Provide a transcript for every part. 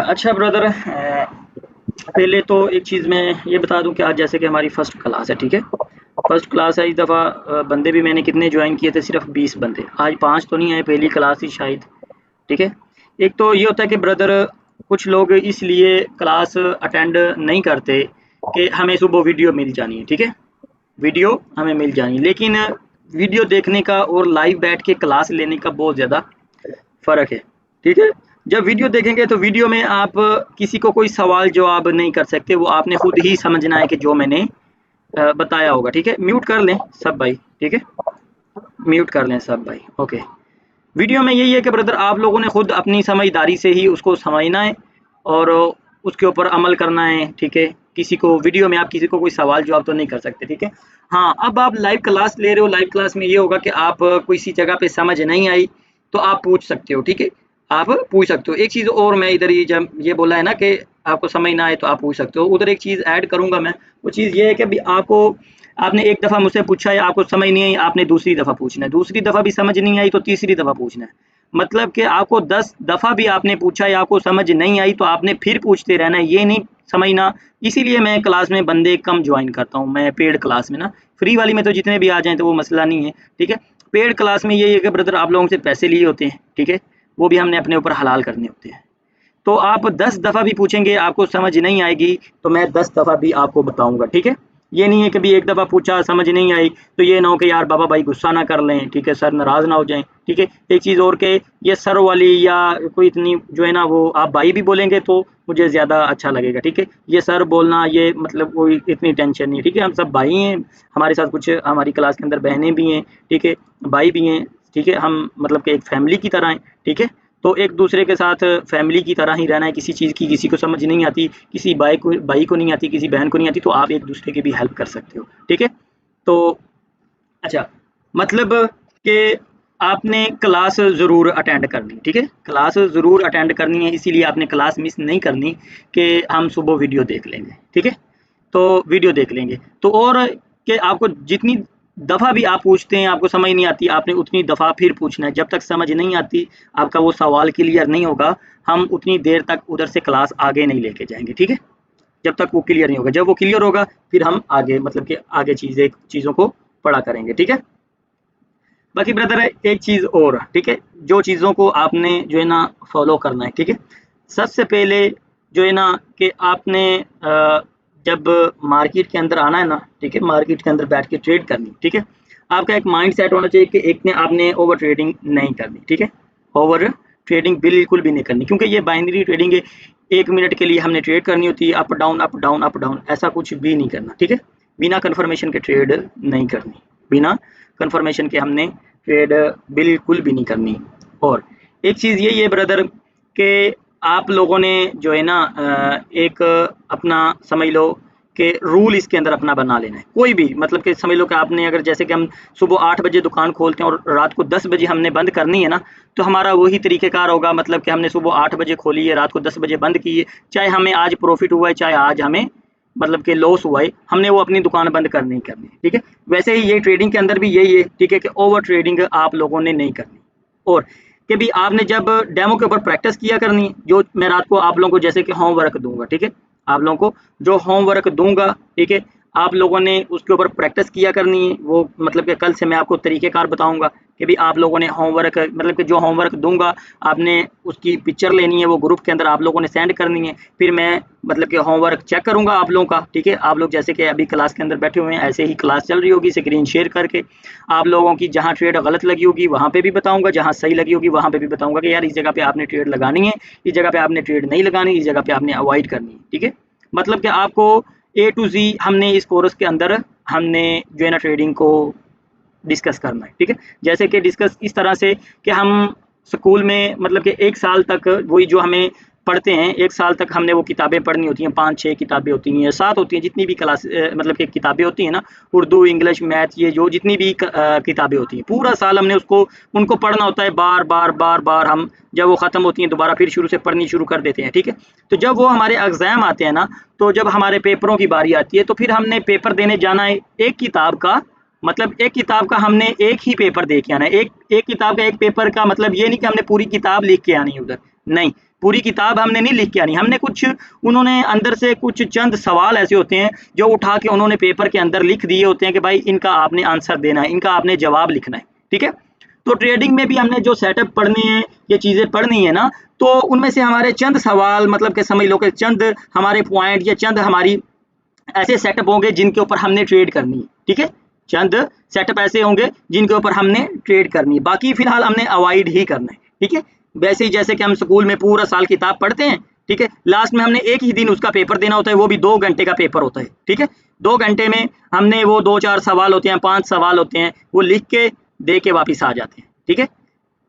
अच्छा ब्रदर, पहले तो एक चीज़ मैं ये बता दूं कि आज जैसे कि हमारी फर्स्ट क्लास है, ठीक है। फर्स्ट क्लास है इस दफ़ा। बंदे भी मैंने कितने ज्वाइन किए थे, सिर्फ 20 बंदे। आज 5 तो नहीं आए, पहली क्लास ही शायद। ठीक है। एक तो ये होता है कि ब्रदर कुछ लोग इसलिए क्लास अटेंड नहीं करते कि हमें सुबह वीडियो मिल जानी है, ठीक है। वीडियो हमें मिल जानी है, लेकिन वीडियो देखने का और लाइव बैठ के क्लास लेने का बहुत ज़्यादा फ़र्क है, ठीक है। जब वीडियो देखेंगे तो वीडियो में आप किसी को कोई सवाल जवाब नहीं कर सकते, वो आपने खुद ही समझना है कि जो मैंने बताया होगा, ठीक है। म्यूट कर लें सब भाई, ठीक है। म्यूट कर लें सब भाई, ओके। वीडियो में यही है कि ब्रदर आप लोगों ने खुद अपनी समझदारी से ही उसको समझना है और उसके ऊपर अमल करना है, ठीक है। किसी को वीडियो में आप किसी को कोई सवाल जवाब तो नहीं कर सकते, ठीक है। हाँ, अब आप लाइव क्लास ले रहे हो, लाइव क्लास में ये होगा कि आप किसी जगह पे समझ नहीं आई तो आप पूछ सकते हो, ठीक है। आप पूछ सकते हो। एक चीज़ और मैं इधर ही जब ये बोला है ना कि आपको समझ ना आए तो आप पूछ सकते हो, उधर एक चीज़ ऐड करूंगा मैं। वो चीज़ ये है कि अभी आपको आपने एक दफ़ा मुझसे पूछा है, आपको समझ नहीं आई, आपने दूसरी दफ़ा पूछना है, दूसरी दफ़ा भी समझ नहीं आई तो तीसरी दफ़ा पूछना है। मतलब कि आपको 10 दफ़ा भी आपने पूछा है, आपको समझ नहीं आई तो आपने फिर पूछते रहना है, ये नहीं समझना। इसीलिए मैं क्लास में बंदे कम ज्वाइन करता हूँ, मैं पेड क्लास में ना। फ्री वाली में तो जितने भी आ जाएँ तो वो मसला नहीं है, ठीक है। पेड क्लास में यही है कि ब्रदर आप लोगों से पैसे लिए होते हैं, ठीक है। वो भी हमने अपने ऊपर हलाल करने होते हैं। तो आप 10 दफ़ा भी पूछेंगे, आपको समझ नहीं आएगी तो मैं 10 दफ़ा भी आपको बताऊँगा, ठीक है। ये नहीं है कभी एक दफ़ा पूछा समझ नहीं आई तो ये ना हो कि यार बाबा भाई गुस्सा ना कर लें, ठीक है, सर नाराज़ ना हो जाएँ, ठीक है। एक चीज़ और कि ये सर वाली या कोई इतनी जो है ना, वो आप भाई भी बोलेंगे तो मुझे ज़्यादा अच्छा लगेगा, ठीक है। ये सर बोलना ये मतलब कोई इतनी टेंशन नहीं, ठीक है। हम सब भाई हैं, हमारे साथ कुछ हमारी क्लास के अंदर बहनें भी हैं, ठीक है, भाई भी हैं, ठीक है। हम मतलब कि एक फैमिली की तरह हैं, ठीक है। तो एक दूसरे के साथ फैमिली की तरह ही रहना है। किसी चीज़ की किसी को समझ नहीं आती, किसी भाई को नहीं आती, किसी बहन को नहीं आती, तो आप एक दूसरे की भी हेल्प कर सकते हो, ठीक है। तो अच्छा, मतलब कि आपने क्लास ज़रूर अटेंड करनी, ठीक है। क्लास ज़रूर अटेंड करनी है, इसीलिए आपने क्लास मिस नहीं करनी कि हम सुबह वीडियो देख लेंगे, ठीक है। तो वीडियो देख लेंगे तो और कि आपको जितनी दफ़ा भी आप पूछते हैं आपको समझ नहीं आती, आपने उतनी दफ़ा फिर पूछना है। जब तक समझ नहीं आती, आपका वो सवाल क्लियर नहीं होगा, हम उतनी देर तक उधर से क्लास आगे नहीं लेके जाएंगे, ठीक है। जब तक वो क्लियर नहीं होगा, जब वो क्लियर होगा फिर हम आगे मतलब कि आगे चीज़ों को पढ़ा करेंगे, ठीक है। बाकी ब्रदर एक चीज़ और, ठीक है, जो चीज़ों को आपने जो है ना फॉलो करना है, ठीक है। सबसे पहले जो है ना कि आपने जब मार्केट के अंदर आना है ना, ठीक है, मार्केट के अंदर बैठ के ट्रेड करनी, ठीक है। आपका एक माइंड सेट होना चाहिए कि एक ने आपने ओवर ट्रेडिंग नहीं करनी, ठीक है। ओवर ट्रेडिंग बिल्कुल भी नहीं करनी, क्योंकि ये बाइनरी ट्रेडिंग है। 1 मिनट के लिए हमने ट्रेड करनी होती है, up down up down up down, ऐसा कुछ भी नहीं करना, ठीक है। बिना कन्फर्मेशन के ट्रेड नहीं करनी, बिना कन्फर्मेशन के हमने ट्रेड बिल्कुल भी नहीं करनी। और एक चीज़ यही है ब्रदर कि आप लोगों ने जो है ना एक अपना समझ लो कि रूल इसके अंदर अपना बना लेना है। कोई भी मतलब कि समझ लो कि आपने अगर जैसे कि हम सुबह 8 बजे दुकान खोलते हैं और रात को 10 बजे हमने बंद करनी है ना, तो हमारा वही तरीक़ेकार होगा। मतलब कि हमने सुबह 8 बजे खोली है, रात को 10 बजे बंद की है, चाहे हमें आज प्रॉफ़िट हुआ है, चाहे आज हमें मतलब कि लॉस हुआ है, हमने वो अपनी दुकान बंद करनी ही करनी है, ठीक है। वैसे ही ये ट्रेडिंग के अंदर भी यही है, ठीक है, कि ओवर ट्रेडिंग आप लोगों ने नहीं करनी। और कि भी आपने जब डेमो के ऊपर प्रैक्टिस किया करनी है, जो मैं रात को आप लोगों को जैसे कि होमवर्क दूंगा, ठीक है, आप लोगों को जो होमवर्क दूंगा, ठीक है, आप लोगों ने उसके ऊपर प्रैक्टिस किया करनी है। वो मतलब कि कल से मैं आपको तरीक़ेकार बताऊंगा कि भी आप लोगों ने होमवर्क मतलब कि जो होमवर्क दूंगा आपने उसकी पिक्चर लेनी है, वो ग्रुप के अंदर आप लोगों ने सेंड करनी है। फिर मैं मतलब कि होमवर्क चेक करूंगा आप लोगों का, ठीक है। आप लोग जैसे कि अभी क्लास के अंदर बैठे हुए हैं, ऐसे ही क्लास चल रही होगी, स्क्रीन शेयर करके आप लोगों की जहाँ ट्रेड गलत लगी होगी वहाँ पे भी बताऊंगा, जहाँ सही लगी होगी वहाँ पे भी बताऊंगा कि यार इस जगह पे आपने ट्रेड लगानी है, इस जगह पे आपने ट्रेड नहीं लगानी, इस जगह पे आपने अवॉइड करनी है, ठीक है। मतलब कि आपको ए टू जी हमने इस कोर्स के अंदर हमने जो है ना ट्रेडिंग को डिस्कस करना है, ठीक है। जैसे कि डिस्कस इस तरह से कि हम स्कूल में मतलब कि 1 साल तक वही जो हमें पढ़ते हैं, 1 साल तक हमने वो किताबें पढ़नी होती हैं, 5-6 किताबें होती हैं, 7 होती हैं, जितनी भी क्लास मतलब कि किताबें होती हैं ना, उर्दू, इंग्लिश, मैथ, ये जो जितनी भी किताबें होती हैं, पूरा साल हमने उनको पढ़ना होता है बार-बार, बार-बार। हम जब वो ख़त्म होती हैं दोबारा फिर शुरू से पढ़नी शुरू कर देते हैं, ठीक है। तो जब वो हमारे एग्ज़ाम आते हैं ना, तो जब हमारे पेपरों की बारी आती है, तो फिर हमने पेपर देने जाना है एक किताब का। मतलब एक किताब का हमने एक ही पेपर दे के आना है। एक एक किताब का एक पेपर का मतलब ये नहीं कि हमने पूरी किताब लिख के आनी है उधर, नहीं। पूरी किताब हमने नहीं लिख के आनी, हमने कुछ उन्होंने अंदर से कुछ चंद सवाल ऐसे होते हैं जो उठा के उन्होंने पेपर के अंदर लिख दिए होते हैं कि भाई इनका आपने आंसर देना है, इनका आपने जवाब लिखना है, ठीक है। तो ट्रेडिंग में भी हमने जो सेटअप पढ़नी है, ये चीज़ें पढ़नी है ना, तो उनमें से हमारे चंद सवाल मतलब कि समझ लो कि चंद हमारे पॉइंट या चंद हमारी ऐसे सेटअप होंगे जिनके ऊपर हमने ट्रेड करनी है, ठीक है। चंद सेटअप ऐसे होंगे जिनके ऊपर हमने ट्रेड करनी है, बाकी फिलहाल हमने अवॉइड ही करना है, ठीक है। वैसे ही जैसे कि हम स्कूल में पूरा साल किताब पढ़ते हैं, ठीक है, लास्ट में हमने एक ही दिन उसका पेपर देना होता है, वो भी 2 घंटे का पेपर होता है, ठीक है। 2 घंटे में हमने वो 2-4 सवाल होते हैं, 5 सवाल होते हैं, वो लिख के दे के वापिस आ जाते हैं, ठीक है।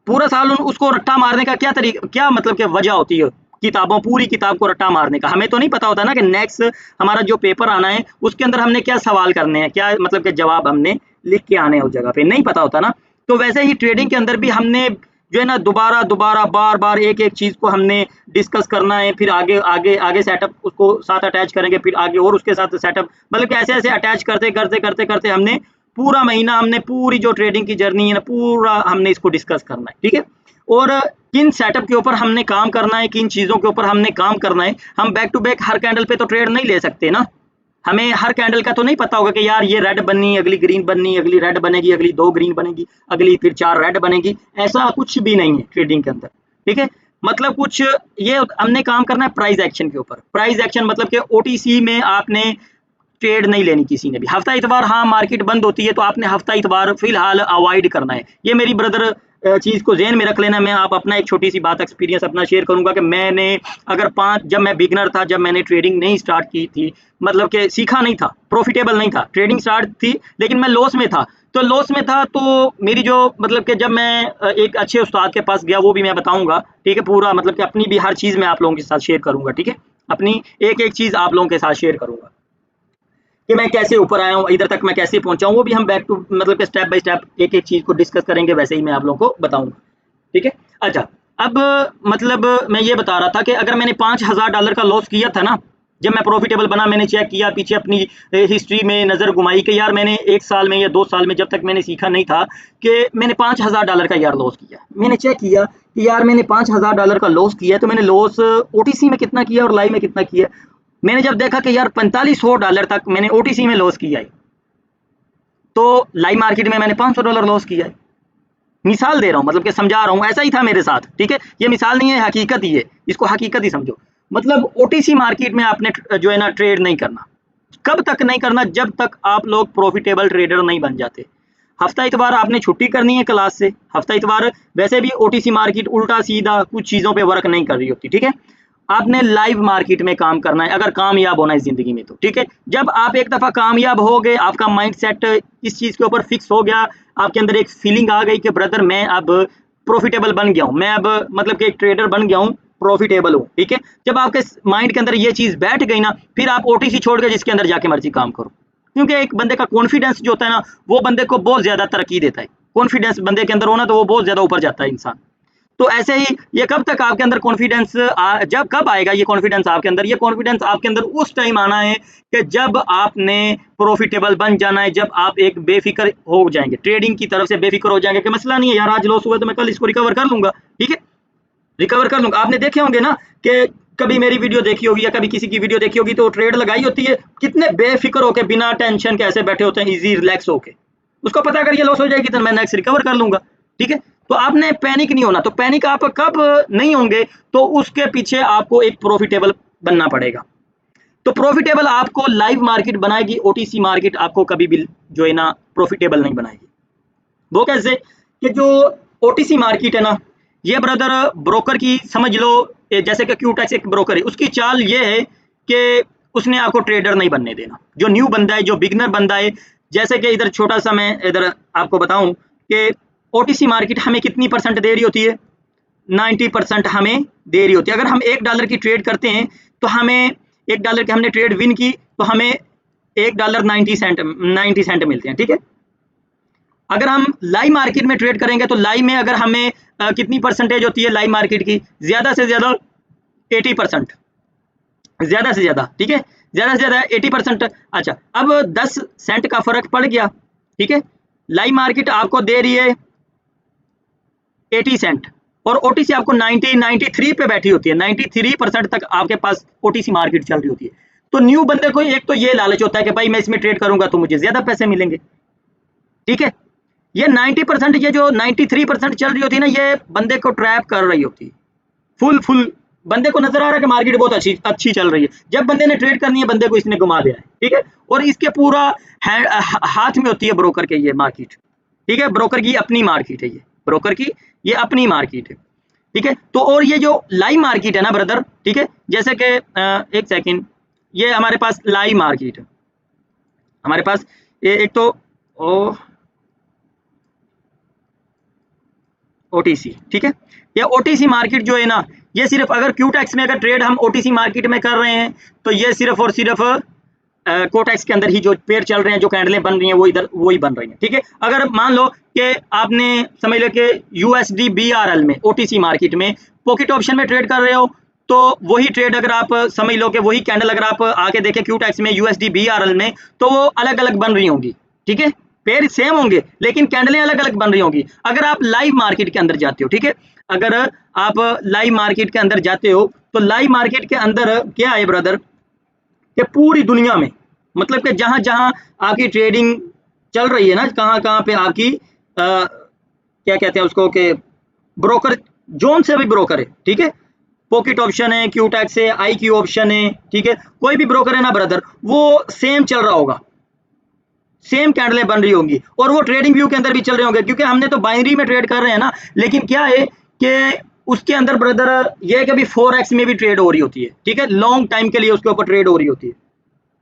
पूरा साल उसको रट्टा मारने का क्या तरीका, क्या मतलब कि वजह होती है किताबों, पूरी किताब को रट्टा मारने का? हमें तो नहीं पता होता ना कि नेक्स्ट हमारा जो पेपर आना है उसके अंदर हमने क्या सवाल करने हैं, क्या मतलब के जवाब हमने लिख के आने हैं उस जगह पे, नहीं पता होता ना। तो वैसे ही ट्रेडिंग के अंदर भी हमने जो है ना दोबारा दोबारा बार बार एक एक चीज को हमने डिस्कस करना है, फिर आगे आगे आगे सेटअप उसको साथ अटैच करेंगे, फिर आगे और उसके साथ सेटअप, मतलब कि ऐसे ऐसे अटैच करते करते करते करते हमने पूरा महीना, हमने पूरी जो ट्रेडिंग की जर्नी है ना, पूरा हमने इसको डिस्कस करना है, ठीक है। और किन सेटअप के ऊपर हमने काम करना है, किन चीज़ों के ऊपर हमने काम करना है, हम बैक टू बैक हर कैंडल पे तो ट्रेड नहीं ले सकते ना। हमें हर कैंडल का तो नहीं पता होगा कि यार ये रेड बननी, अगली ग्रीन बननी, अगली रेड बनेगी, अगली 2 ग्रीन बनेगी, अगली फिर 4 रेड बनेगी, ऐसा कुछ भी नहीं है ट्रेडिंग के अंदर, ठीक है। मतलब कुछ ये हमने काम करना है प्राइस एक्शन के ऊपर। प्राइस एक्शन मतलब कि ओटीसी में आपने ट्रेड नहीं लेनी किसी ने भी। हफ्ता इतवार हाँ मार्केट बंद होती है तो आपने हफ्ता इतवार फिलहाल अवॉइड करना है। ये मेरी ब्रदर चीज़ को ज़हन में रख लेना। मैं आप अपना एक छोटी सी बात एक्सपीरियंस अपना शेयर करूंगा कि मैंने अगर 5 जब मैं बिगनर था, जब मैंने ट्रेडिंग नहीं स्टार्ट की थी, मतलब कि सीखा नहीं था, प्रॉफिटेबल नहीं था, ट्रेडिंग स्टार्ट थी लेकिन मैं लॉस में था। तो लॉस में था तो मेरी जो मतलब कि जब मैं एक अच्छे उस्ताद के पास गया, वो भी मैं बताऊंगा, ठीक है, पूरा मतलब कि अपनी भी हर चीज़ मैं आप लोगों के साथ शेयर करूंगा, ठीक है, अपनी एक एक चीज़ आप लोगों के साथ शेयर करूंगा कि मैं कैसे ऊपर आया हूँ, इधर तक मैं कैसे पहुंचा हूँ, वो भी हम बैक टू मतलब कि स्टेप बाय स्टेप एक एक चीज को डिस्कस करेंगे, वैसे ही मैं आप लोगों को बताऊंगा, ठीक है। अच्छा, अब मतलब मैं ये बता रहा था कि अगर मैंने $5000 का लॉस किया था ना, जब मैं प्रॉफिटेबल बना, मैंने चेक किया पीछे अपनी हिस्ट्री में नज़र घुमाई कि यार मैंने 1 साल में या 2 साल में, जब तक मैंने सीखा नहीं था, कि मैंने $5000 का यार लॉस किया। मैंने चेक किया कि यार मैंने $5000 का लॉस किया है, तो मैंने लॉस ओटीसी में कितना किया और लाइव में कितना किया। मैंने जब देखा कि यार $4500 तक मैंने ओटीसी में लॉस किया है, तो लाइव मार्केट में मैंने $500 लॉस किया है। मिसाल दे रहा हूँ, मतलब कि समझा रहा हूँ, ऐसा ही था मेरे साथ, ठीक है। ये मिसाल नहीं है, हकीकत ही है, इसको हकीकत ही समझो। मतलब ओटीसी मार्केट में आपने जो है ना ट्रेड नहीं करना। कब तक नहीं करना? जब तक आप लोग प्रॉफिटेबल ट्रेडर नहीं बन जाते। हफ्ता इतवार आपने छुट्टी करनी है क्लास से। हफ्ता इतवार वैसे भी ओटीसी मार्केट उल्टा सीधा कुछ चीज़ों पे वर्क नहीं कर रही होती, ठीक है। आपने लाइव मार्केट में काम करना है अगर कामयाब होना है जिंदगी में, तो ठीक है। जब आप एक दफा कामयाब हो गए, आपका माइंड सेट इस चीज के ऊपर फिक्स हो गया, आपके अंदर एक फीलिंग आ गई कि ब्रदर मैं अब प्रॉफिटेबल बन गया हूँ, मैं अब मतलब कि एक ट्रेडर बन गया हूँ, प्रॉफिटेबल हूँ, ठीक है। जब आपके माइंड के अंदर ये चीज बैठ गई ना, फिर आप ओटीसी छोड़ के जिसके अंदर जाके मर्जी काम करो, क्योंकि एक बंदे का कॉन्फिडेंस जो होता है ना, वो बंदे को बहुत ज्यादा तरक्की देता है। कॉन्फिडेंस बंदे के अंदर होना तो वो बहुत ज्यादा ऊपर जाता है इंसान। तो ऐसे ही ये कब तक आपके अंदर कॉन्फिडेंस जब कब आएगा ये कॉन्फिडेंस आपके अंदर? ये कॉन्फिडेंस आपके अंदर उस टाइम आना है कि जब आपने प्रॉफिटेबल बन जाना है, जब आप एक बेफिक्र हो जाएंगे, ट्रेडिंग की तरफ से बेफिक्र हो जाएंगे कि मसला नहीं है यार, आज लॉस हुआ तो मैं कल इसको रिकवर कर लूंगा, ठीक है, रिकवर कर लूंगा। आपने देखे होंगे ना कि कभी मेरी वीडियो देखी होगी या कभी किसी की वीडियो देखी होगी, तो ट्रेड लगाई होती है, कितने बेफिक्र होके बिना टेंशन के ऐसे बैठे होते हैं, इजी रिलैक्स होके। उसको पता अगर ये लॉस हो जाएगी तो मैं नेक्स्ट रिकवर कर लूंगा, ठीक है। तो आपने पैनिक नहीं होना। तो पैनिक आप कब नहीं होंगे? तो उसके पीछे आपको एक प्रॉफिटेबल बनना पड़ेगा। तो प्रॉफिटेबल आपको लाइव मार्केट बनाएगी, ओटीसी मार्केट आपको कभी भी जो है ना प्रॉफिटेबल नहीं बनाएगी। वो कैसे? कि जो ओटीसी मार्केट है ना, ये ब्रदर ब्रोकर की समझ लो, जैसे कि क्यूटेक्स एक ब्रोकर है, उसकी चाल ये है कि उसने आपको ट्रेडर नहीं बनने देना। जो न्यू बंदा है, जो बिगनर बंदा है, जैसे कि इधर छोटा सा मैं इधर आपको बताऊं कि ओटीसी मार्केट हमें कितनी परसेंट दे रही होती है? 90% हमें दे रही होती है। अगर हम $1 की ट्रेड करते हैं तो हमें $1 की हमने ट्रेड विन की तो हमें $1 90 सेंट मिलते हैं, ठीक है। अगर हम लाइव मार्केट में ट्रेड करेंगे तो लाइव में अगर हमें कितनी परसेंटेज होती है लाइव मार्केट की? ज्यादा से ज्यादा 80%, ज्यादा से ज्यादा, ठीक है, ज्यादा से ज्यादा 80%। अच्छा, अब 10 सेंट का फर्क पड़ गया, ठीक है। लाइव मार्केट आपको दे रही है 80 सेंट, और ओटीसी आपको 93 पे बैठी होती है, 93% तक आपके पास ओटीसी मार्केट चल रही होती है। तो न्यू बंदे को एक तो ये लालच होता है कि भाई मैं इसमें ट्रेड करूंगा तो मुझे ज्यादा पैसे मिलेंगे, ठीक है। ये 90%, ये जो 93% चल रही होती है ना, ये बंदे को ट्रैप कर रही होती है। फुल बंदे को नजर आ रहा है कि मार्केट बहुत अच्छी अच्छी चल रही है, जब बंदे ने ट्रेड करनी है बंदे को इसने घुमा दिया है, ठीक है। और इसके पूरा हाथ में होती है ब्रोकर के ये मार्केट, ठीक है। ब्रोकर की अपनी मार्केट है ये, ब्रोकर की ये अपनी मार्केट है, ठीक है। तो और ये जो लाइव मार्केट है ना ब्रदर, ठीक है, जैसे कि एक सेकंड, ये हमारे पास लाइव मार्केट है, हमारे पास ये एक तो ओटीसी, ठीक है। ये ओटीसी मार्केट जो है ना, ये सिर्फ अगर क्यूटेक्स में अगर ट्रेड हम ओटीसी मार्केट में कर रहे हैं तो ये सिर्फ और सिर्फ कोटेक्स के अंदर ही जो पेयर चल रहे हैं, जो कैंडलें बन रही हैं वो इधर वही बन रही हैं, ठीक है। अगर मान लो कि आपने समझ लो कि यूएसडी बीआरएल में ओटीसी मार्केट में पॉकेट ऑप्शन में ट्रेड कर रहे हो, तो वही ट्रेड अगर आप समझ लो कि वही कैंडल अगर आप आके देखें क्यूटेक्स में यूएसडी बीआरएल में, तो वो अलग अलग बन रही होंगी, ठीक है। पेयर सेम होंगे लेकिन कैंडलें अलग अलग बन रही होंगी। अगर आप लाइव मार्केट के अंदर जाते हो, ठीक है, अगर आप लाइव मार्केट के अंदर जाते हो तो लाइव मार्केट के अंदर क्या है ब्रदर, कि पूरी दुनिया में मतलब कि जहां जहां आपकी ट्रेडिंग चल रही है ना, कहां कहां पे आपकी क्या कहते हैं उसको, कि ब्रोकर जोन से भी ब्रोकर है, ठीक है। पॉकेट ऑप्शन है, क्यूटेक्स है, आईक्यू ऑप्शन है, ठीक है। कोई भी ब्रोकर है ना ब्रदर, वो सेम चल रहा होगा, सेम कैंडलें बन रही होंगी और वो ट्रेडिंग व्यू के अंदर भी चल रहे होंगे, क्योंकि हमने तो बाइनरी में ट्रेड कर रहे हैं ना। लेकिन क्या है कि उसके अंदर ब्रदर ये है कि अभी 4x में भी ट्रेड हो रही होती है, ठीक है, लॉन्ग टाइम के लिए उसके ऊपर ट्रेड हो रही होती है,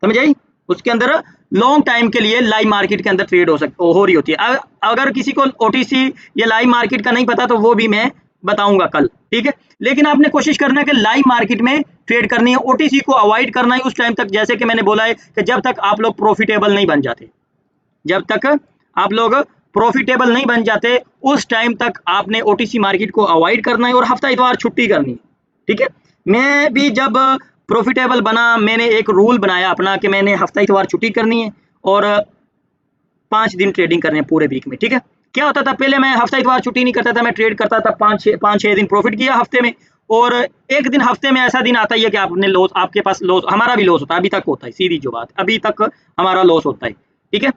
समझ आई। उसके अंदर लॉन्ग टाइम के लिए लाइव मार्केट के अंदर ट्रेड हो रही होती है। अगर किसी को ओटीसी या लाइव मार्केट का नहीं पता तो वो भी मैं बताऊंगा कल, ठीक है। लेकिन आपने कोशिश करना है कि लाइव मार्केट में ट्रेड करनी है, ओटीसी को अवॉइड करना है उस टाइम तक, जैसे कि मैंने बोला है कि जब तक आप लोग प्रॉफिटेबल नहीं बन जाते, जब तक आप लोग प्रॉफिटेबल नहीं बन जाते उस टाइम तक आपने ओटीसी मार्केट को अवॉइड करना है और हफ्ता इतवार छुट्टी करनी है, ठीक है। मैं भी जब प्रॉफिटेबल बना, मैंने एक रूल बनाया अपना कि मैंने हफ्ता इतवार छुट्टी करनी है और 5 दिन ट्रेडिंग करने पूरे वीक में, ठीक है। क्या होता था, पहले मैं हफ्ता इतवार छुट्टी नहीं करता था, मैं ट्रेड करता था, 5-6 दिन प्रॉफिट किया हफ्ते में, और एक दिन हफ्ते में ऐसा दिन आता ही है कि आपने लॉस, आपके पास लॉस, हमारा भी लॉस होता है, अभी तक होता है, सीधी जो बात, अभी तक हमारा लॉस होता है, ठीक है।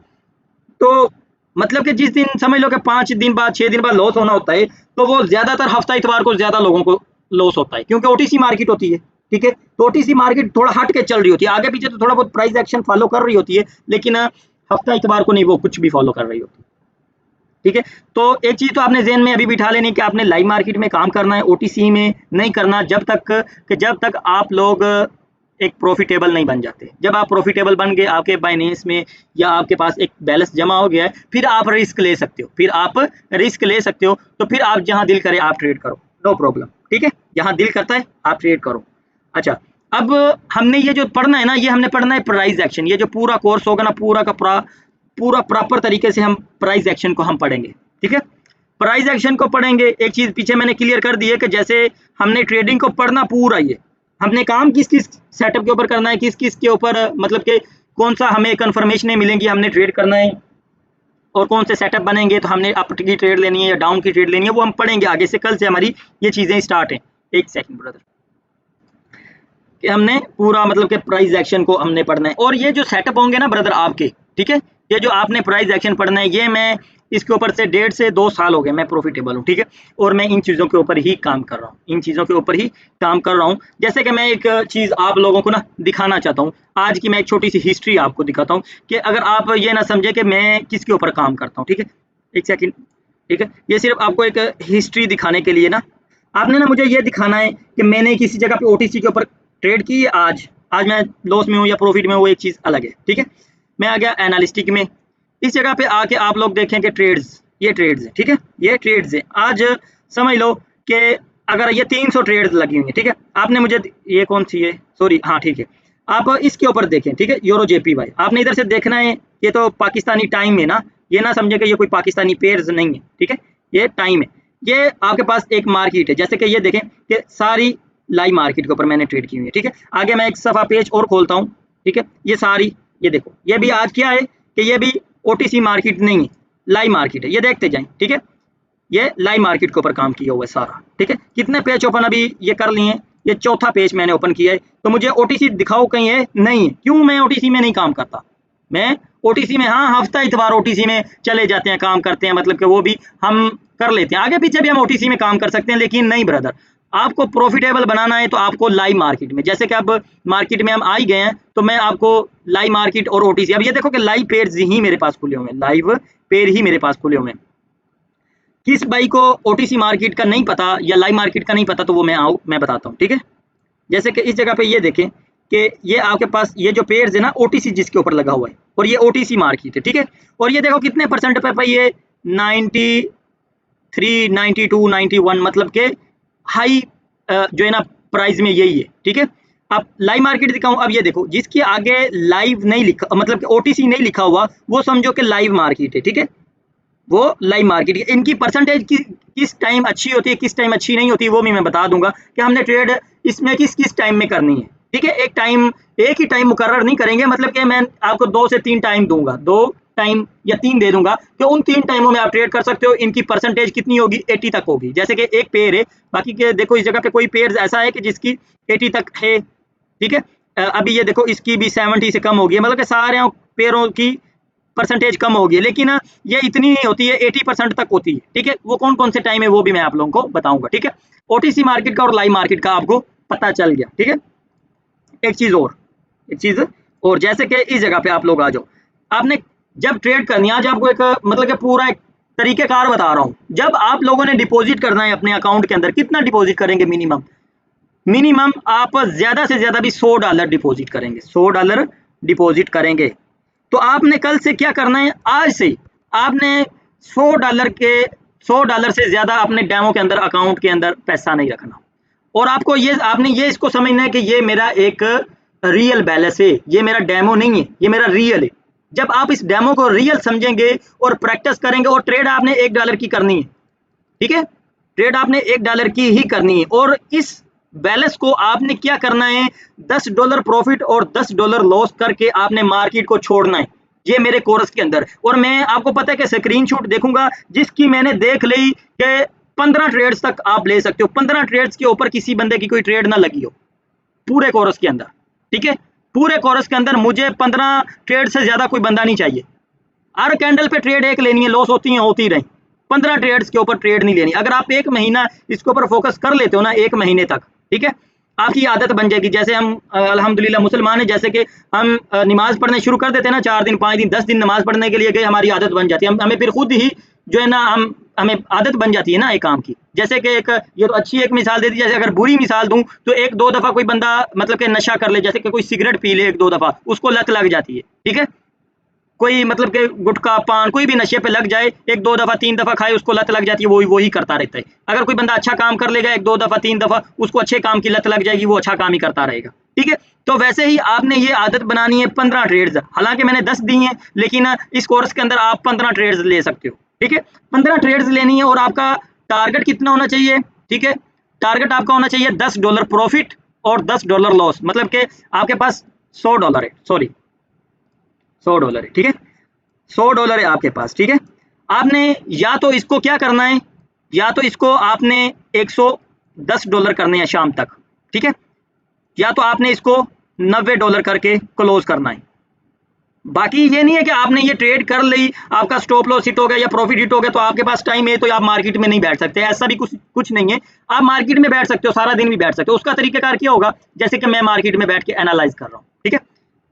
तो मतलब कि जिस दिन समझ लो कि 5 दिन बाद 6 दिन बाद लॉस होना होता है, तो वो ज्यादातर हफ्ता इतवार को ज्यादा लोगों को लॉस होता है, क्योंकि ओटीसी मार्केट होती है, ठीक है। तो ओटीसी मार्केट थोड़ा हट के चल रही होती है, आगे पीछे तो थोड़ा बहुत प्राइस एक्शन फॉलो कर रही होती है, लेकिन हफ्ता इतवार को नहीं वो कुछ भी फॉलो कर रही होती, ठीक है। तो एक चीज तो आपने जेन में अभी बिठा लेनी कि आपने लाइव मार्केट में काम करना है, ओटीसी में नहीं करना, जब तक आप लोग एक प्रॉफिटेबल नहीं बन जाते। जब आप प्रॉफिटेबल बन गए, आपके बाइनेंस में या आपके पास एक बैलेंस जमा हो गया है, फिर आप रिस्क ले सकते हो, तो फिर आप जहां दिल करे आप ट्रेड करो, नो प्रॉब्लम, ठीक है। जहां दिल करता है आप ट्रेड करो। अच्छा, अब हमने ये जो पढ़ना है ना, ये हमने पढ़ना है प्राइस एक्शन। ये जो पूरा कोर्स होगा ना, पूरा प्रॉपर तरीके से हम प्राइस एक्शन को हम पढ़ेंगे, ठीक है। प्राइस एक्शन को पढ़ेंगे, एक चीज पीछे मैंने क्लियर कर दी है कि जैसे हमने ट्रेडिंग को पढ़ना पूरा, ये हमने काम किस किस सेटअप के ऊपर करना है, किस किस के ऊपर, मतलब कि कौन सा हमें कंफर्मेशन मिलेंगी, हमने ट्रेड करना है, और कौन से सेटअप बनेंगे, तो हमने अप की ट्रेड लेनी है या डाउन की ट्रेड लेनी है, वो हम पढ़ेंगे आगे से, कल से हमारी ये चीजें स्टार्ट हैं। एक सेकंड ब्रदर, कि हमने पूरा मतलब कि प्राइस एक्शन को हमने पढ़ना है, और ये जो सेटअप होंगे ना ब्रदर आपके, ठीक है, ये जो आपने प्राइस एक्शन पढ़ना है, ये मैं इसके ऊपर से 1.5 से 2 साल हो गए मैं प्रॉफिटेबल हूँ, ठीक है। और मैं इन चीज़ों के ऊपर ही काम कर रहा हूँ, जैसे कि मैं एक चीज़ आप लोगों को ना दिखाना चाहता हूँ। आज की मैं एक छोटी सी हिस्ट्री आपको दिखाता हूँ, कि अगर आप ये ना समझे कि मैं किसके ऊपर काम करता हूँ, ठीक है। एक सेकेंड, ठीक है, ये सिर्फ आपको एक हिस्ट्री दिखाने के लिए ना, आपने ना मुझे ये दिखाना है कि मैंने किसी जगह पे ओटीसी के ऊपर ट्रेड की है, आज मैं लॉस में हूँ या प्रॉफिट में हूँ, वो एक चीज़ अलग है, ठीक है। मैं आ गया एनालिस्टिक में, इस जगह पे आके आप लोग देखें कि ये ट्रेड्स है, ठीक है, ये ट्रेड्स है। आज समझ लो कि अगर ये 300 ट्रेड्स लगी हुई है, ठीक है, आपने मुझे, ये कौन सी है, सॉरी, हाँ ठीक है, आप इसके ऊपर देखें, ठीक है, यूरो जेपीवाई, आपने इधर से देखना है, ये तो पाकिस्तानी टाइम है ना, ये ना समझे कि ये कोई पाकिस्तानी पेयर्स नहीं है, ठीक है, ये टाइम है। ये आपके पास एक मार्केट है, जैसे कि ये देखें कि सारी लाइव मार्केट के ऊपर मैंने ट्रेड की हुई है, ठीक है। आगे मैं एक सफा पेज और खोलता हूँ, ठीक है, ये सारी, ये देखो, ये भी आज क्या है कि ये भी ओटीसी मार्केट नहीं है, लाइव मार्केट है, ये देखते जाएं, ठीक है। ये लाइव मार्केट के ऊपर काम किया हुआ है सारा, ठीक है। कितने पेज ओपन अभी ये कर लिए, ये चौथा पेज मैंने ओपन किया है। तो मुझे ओटीसी दिखाओ कहीं है, नहीं है। क्यों? मैं ओटीसी में नहीं काम करता। मैं ओटीसी में, हाँ, हफ्ता इतवार ओटीसी में चले जाते हैं, काम करते हैं, मतलब कि वो भी हम कर लेते हैं, आगे पीछे भी हम ओटीसी में काम कर सकते हैं। लेकिन नहीं ब्रदर, आपको प्रॉफिटेबल बनाना है तो आपको लाइव मार्केट में, जैसे कि अब मार्केट में हम आ ही गए हैं, तो मैं आपको लाइव मार्केट और ओटीसी, अब ये देखो कि लाइव पेज ही मेरे पास खुले हुए हैं, लाइव पेज ही मेरे पास खुले हुए हैं। किस भाई को ओटीसी मार्केट का नहीं पता या लाइव मार्केट का नहीं पता, तो वो मैं बताता हूँ, ठीक है। जैसे कि इस जगह पे ये देखें कि ये आपके पास ये जो पेयर्स है ना, ओटीसी जिसके ऊपर लगा हुआ है, और ये ओटीसी मार्केट है, ठीक है। और ये देखो कितने परसेंट पे भाई, ये 93, 92, 91, मतलब के हाई जो है ना प्राइस में यही है, ठीक है। अब लाइव मार्केट दिखाऊं, अब ये देखो जिसके आगे लाइव नहीं लिखा, मतलब कि ओटीसी नहीं लिखा हुआ, वो समझो कि लाइव मार्केट है, ठीक है। वो लाइव मार्केट, इनकी परसेंटेज किस टाइम अच्छी होती है, किस टाइम अच्छी नहीं होती, वो भी मैं बता दूंगा कि हमने ट्रेड इसमें किस किस टाइम में करनी है, ठीक है। एक ही टाइम मुकर्रर नहीं करेंगे, मतलब कि मैं आपको 2 से 3 टाइम दूंगा, 2 टाइम या 3 दे दूंगा, कि उन 3 टाइमों में आप ट्रेड कर सकते हो। इनकी परसेंटेज कितनी होगी? 80 तक होगी। जैसे कि एक पेयर है, बाकी के देखो इस जगह पे कोई पेयर ऐसा है कि जिसकी 80 तक है, ठीक है। अभी ये देखो इसकी भी 70 से कम होगी, मतलब कि सारे पेयरों की परसेंटेज कम होगी, लेकिन ये इतनी नहीं होती है, 80% तक होती है, ठीक है। वो कौन कौन से टाइम है वो भी मैं आप लोगों को बताऊंगा, ठीक है। ओटीसी मार्केट का और लाइव मार्केट का आपको पता चल गया, ठीक है। एक चीज और जैसे कि इस जगह पे आप लोग आ जाओ, आपने जब ट्रेड करनी है, आज आपको एक मतलब कि पूरा एक तरीकेकार बता रहा हूँ। जब आप लोगों ने डिपॉजिट करना है अपने अकाउंट के अंदर, कितना डिपॉजिट करेंगे? मिनिमम आप ज्यादा से ज्यादा भी $100 डिपॉजिट करेंगे, $100 डिपॉजिट करेंगे। तो आपने कल से क्या करना है, आज से आपने $100 से ज्यादा अपने डेमो के अंदर, अकाउंट के अंदर पैसा नहीं रखना। और आपको आपने ये इसको समझना है कि ये मेरा एक रियल बैलेंस है, ये मेरा डेमो नहीं है, ये मेरा रियल है। जब आप इस डेमो को रियल समझेंगे और प्रैक्टिस करेंगे, और ट्रेड आपने $1 की करनी है, ठीक है। ट्रेड आपने $1 की ही करनी है, और इस बैलेंस को आपने क्या करना है, $10 प्रॉफिट और $10 लॉस करके आपने मार्केट को छोड़ना है, ये मेरे कोर्स के अंदर। और मैं आपको पता है कि स्क्रीनशॉट देखूंगा, जिसकी मैंने देख ली कि 15 ट्रेड्स तक आप ले सकते हो, 15 ट्रेड्स के ऊपर किसी बंदे की कोई ट्रेड ना लगी हो पूरे कोर्स के अंदर, ठीक है। पूरे कोर्स के अंदर मुझे 15 ट्रेड से ज्यादा कोई बंदा नहीं चाहिए। हर कैंडल पे ट्रेड एक लेनी है, लॉस होती है, होती रही, 15 ट्रेड्स के ऊपर ट्रेड नहीं लेनी। अगर आप 1 महीना इसके ऊपर फोकस कर लेते हो ना, 1 महीने तक, ठीक है, आपकी आदत बन जाएगी। जैसे हम अल्हम्दुलिल्लाह मुसलमान है, जैसे कि हम नमाज पढ़ने शुरू कर देते हैं ना, 4 दिन 5 दिन 10 दिन नमाज पढ़ने के लिए गए, हमारी आदत बन जाती है, हमें फिर खुद ही जो है ना, हमें आदत बन जाती है ना एक काम की। जैसे कि एक ये तो अच्छी एक मिसाल दे दी, जैसे अगर बुरी मिसाल दूं तो 1-2 दफा कोई बंदा मतलब कि नशा कर ले, जैसे कि कोई सिगरेट पी ले 1-2 दफा, उसको लत लग जाती है, ठीक है। कोई मतलब कि गुटखा पान कोई भी नशे पे लग जाए, 1-2 दफा 3 दफा खाए, उसको लत लग जाती है, वही करता रहता है। अगर कोई बंदा अच्छा काम कर लेगा 1-2 दफा 3 दफा, उसको अच्छे काम की लत लग जाएगी, वो अच्छा काम ही करता रहेगा, ठीक है। तो वैसे ही आपने ये आदत बनानी है 15 ट्रेड्स, हालांकि मैंने 10 दी हैं, लेकिन इस कोर्स के अंदर आप 15 ट्रेड्स ले सकते हो, ठीक है। 15 ट्रेड्स लेनी है, और आपका टारगेट कितना होना चाहिए, ठीक है। टारगेट आपका होना चाहिए $10 प्रॉफिट और $10 लॉस, मतलब कि आपके पास $100 है, सॉरी $100 है, ठीक है। $100 है आपके पास, ठीक है। आपने या तो इसको क्या करना है, या तो इसको आपने $110 करने हैं शाम तक, ठीक है, या तो आपने इसको $90 करके क्लोज करना है। बाकी ये नहीं है कि आपने ये ट्रेड कर ली, आपका स्टॉप लॉस हिट हो गया या प्रॉफिट हिट हो गया, तो आपके पास टाइम है तो आप मार्केट में नहीं बैठ सकते, ऐसा भी कुछ नहीं है। आप मार्केट में बैठ सकते हो, सारा दिन भी बैठ सकते हो। उसका तरीकाकार क्या होगा, जैसे कि मैं मार्केट में बैठ के एनालाइज कर रहा हूँ, ठीक है,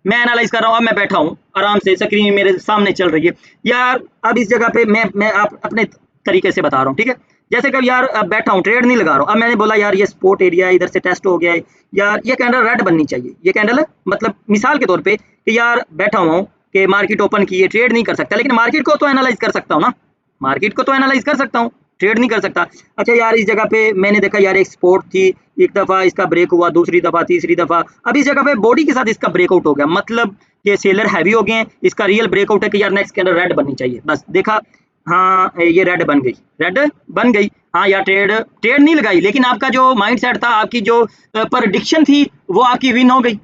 मैं एनालाइज कर रहा हूँ। अब मैं बैठा हूँ आराम से, स्क्रीन मेरे सामने चल रही है यार। अब इस जगह पे मैं आप अपने तरीके से बता रहा हूँ, ठीक है। जैसे कि यार अब बैठा हूँ, ट्रेड नहीं लगा रहा हूँ, अब मैंने बोला यार ये सपोर्ट एरिया इधर से टेस्ट हो गया है, यार ये कैंडल रेड बननी चाहिए, ये कैंडल मतलब मिसाल के तौर पे कि यार बैठा हुआ हूँ कि मार्केट ओपन की है, ट्रेड नहीं कर सकता, लेकिन मार्केट को तो एनालाइज कर सकता हूँ ना, मार्केट को तो एनालाइज कर सकता हूँ, ट्रेड नहीं कर सकता। अच्छा यार इस जगह पे मैंने देखा यार एक सपोर्ट थी, एक दफा इसका ब्रेक हुआ, दूसरी दफा, तीसरी दफा, अब इस जगह पे बॉडी के साथ इसका ब्रेकआउट हो गया, मतलब ये सेलर हैवी हो गए हैं, इसका रियल ब्रेकआउट है कि यार नेक्स्ट कैंडल रेड बननी चाहिए, बस देखा, हाँ ये रेड बन गई, रेड बन गई, हाँ यार ट्रेड ट्रेड नहीं लगाई, लेकिन आपका जो माइंड सेट था, आपकी जो प्रेडिक्शन थी, वो आपकी विन हो गई,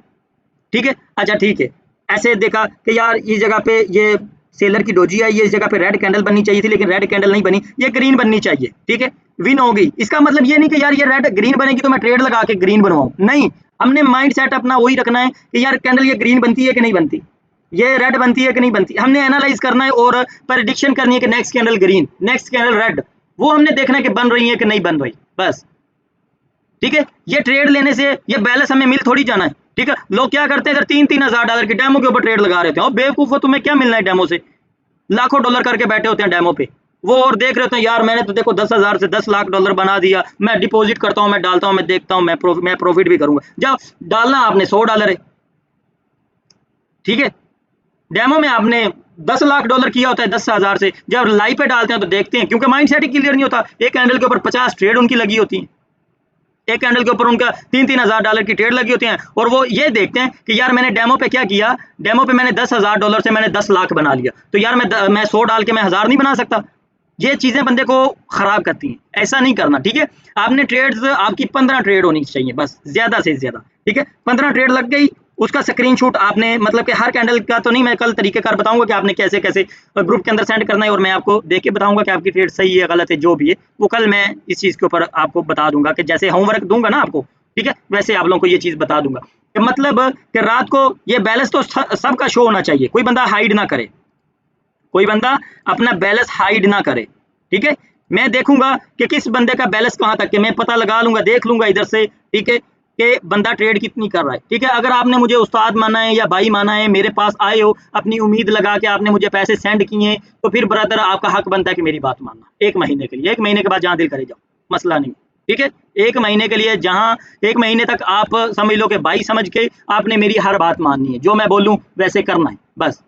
ठीक है। अच्छा ठीक है, ऐसे देखा कि यार इस जगह पे ये सेलर की डोजी आई है, इस जगह पे रेड कैंडल बननी चाहिए थी, लेकिन रेड कैंडल नहीं बनी, ये ग्रीन बननी चाहिए, ठीक है, विन हो गई। इसका मतलब ये नहीं कि यार ये रेड ग्रीन बनेगी तो मैं ट्रेड लगा के ग्रीन बनवाऊं, नहीं, हमने माइंड सेट अपना वही रखना है कि यार कैंडल ये ग्रीन बनती है कि नहीं बनती, ये रेड बनती है कि नहीं बनती, हमने एनालाइज करना है और प्रेडिक्शन करनी है कि next candle green, next candle red, वो हमने देखना है कि बन रही है कि नहीं बन रही, बस, ठीक है। ये ट्रेड लेने से ये बैलेंस हमें मिल थोड़ी जाना है, ठीक है। लोग क्या करते हैं, इधर $3,000 की डेमो के ऊपर ट्रेड लगा रहे थे, और बेवकूफ हो, तुम्हें क्या मिलना है डेमो से, लाखों डॉलर करके बैठे होते हैं डेमो पे, वो और देख रहे होते हैं यार मैंने तो देखो 10,000 से 10 लाख डॉलर बना दिया, मैं डिपॉजिट करता हूँ, मैं डालता हूँ, मैं देखता हूँ, मैं प्रॉफिट भी करूंगा। जब डालना आपने $100 है, ठीक है, डेमो में आपने 10 लाख डॉलर किया होता है 10,000 से, जब लाइव पे डालते हैं तो देखते हैं, क्योंकि माइंड सेट ही क्लियर नहीं होता, एक कैंडल के ऊपर 50 ट्रेड उनकी लगी होती है, एक कैंडल के ऊपर उनका $3,000 की ट्रेड लगी होती है, और वो ये देखते हैं कि यार मैंने डेमो पे क्या किया, डेमो पे मैंने $10,000 से मैंने 10 लाख बना लिया, तो यार मैं 100 डाल के मैं 1000 नहीं बना सकता। ये चीजें बंदे को खराब करती हैं, ऐसा नहीं करना, ठीक है। आपने ट्रेड्स आपकी 15 ट्रेड होनी चाहिए बस, ज्यादा से ज्यादा, ठीक है। 15 ट्रेड लग गई, उसका स्क्रीनशॉट आपने, मतलब कि हर कैंडल का तो नहीं, मैं कल तरीकेकार बताऊंगा कि आपने कैसे कैसे ग्रुप के अंदर सेंड करना है, और मैं आपको देख के बताऊंगा कि आपकी ट्रेड सही है गलत है, जो भी है वो कल मैं इस चीज के ऊपर आपको बता दूंगा, कि जैसे होमवर्क दूंगा ना आपको, ठीक है, वैसे आप लोगों को ये चीज बता दूंगा, कि मतलब कि रात को ये बैलेंस तो सबका शो होना चाहिए, कोई बंदा हाइड ना करे, कोई बंदा अपना बैलेंस हाइड ना करे, ठीक है। मैं देखूंगा कि किस बंदे का बैलेंस कहां तक है, मैं पता लगा लूंगा, देख लूंगा इधर से, ठीक है, कि बंदा ट्रेड कितनी कर रहा है, ठीक है। अगर आपने मुझे उस्ताद माना है या भाई माना है, मेरे पास आए हो अपनी उम्मीद लगा के, आपने मुझे पैसे सेंड किए हैं, तो फिर ब्रदर आपका हक बनता है कि मेरी बात मानना, 1 महीने के लिए, 1 महीने के बाद जहां दिल करे जाओ, मसला नहीं, ठीक है। 1 महीने के लिए, जहां 1 महीने तक आप समझ लो कि भाई समझ के आपने मेरी हर बात माननी है, जो मैं बोलूं वैसे करना है, बस,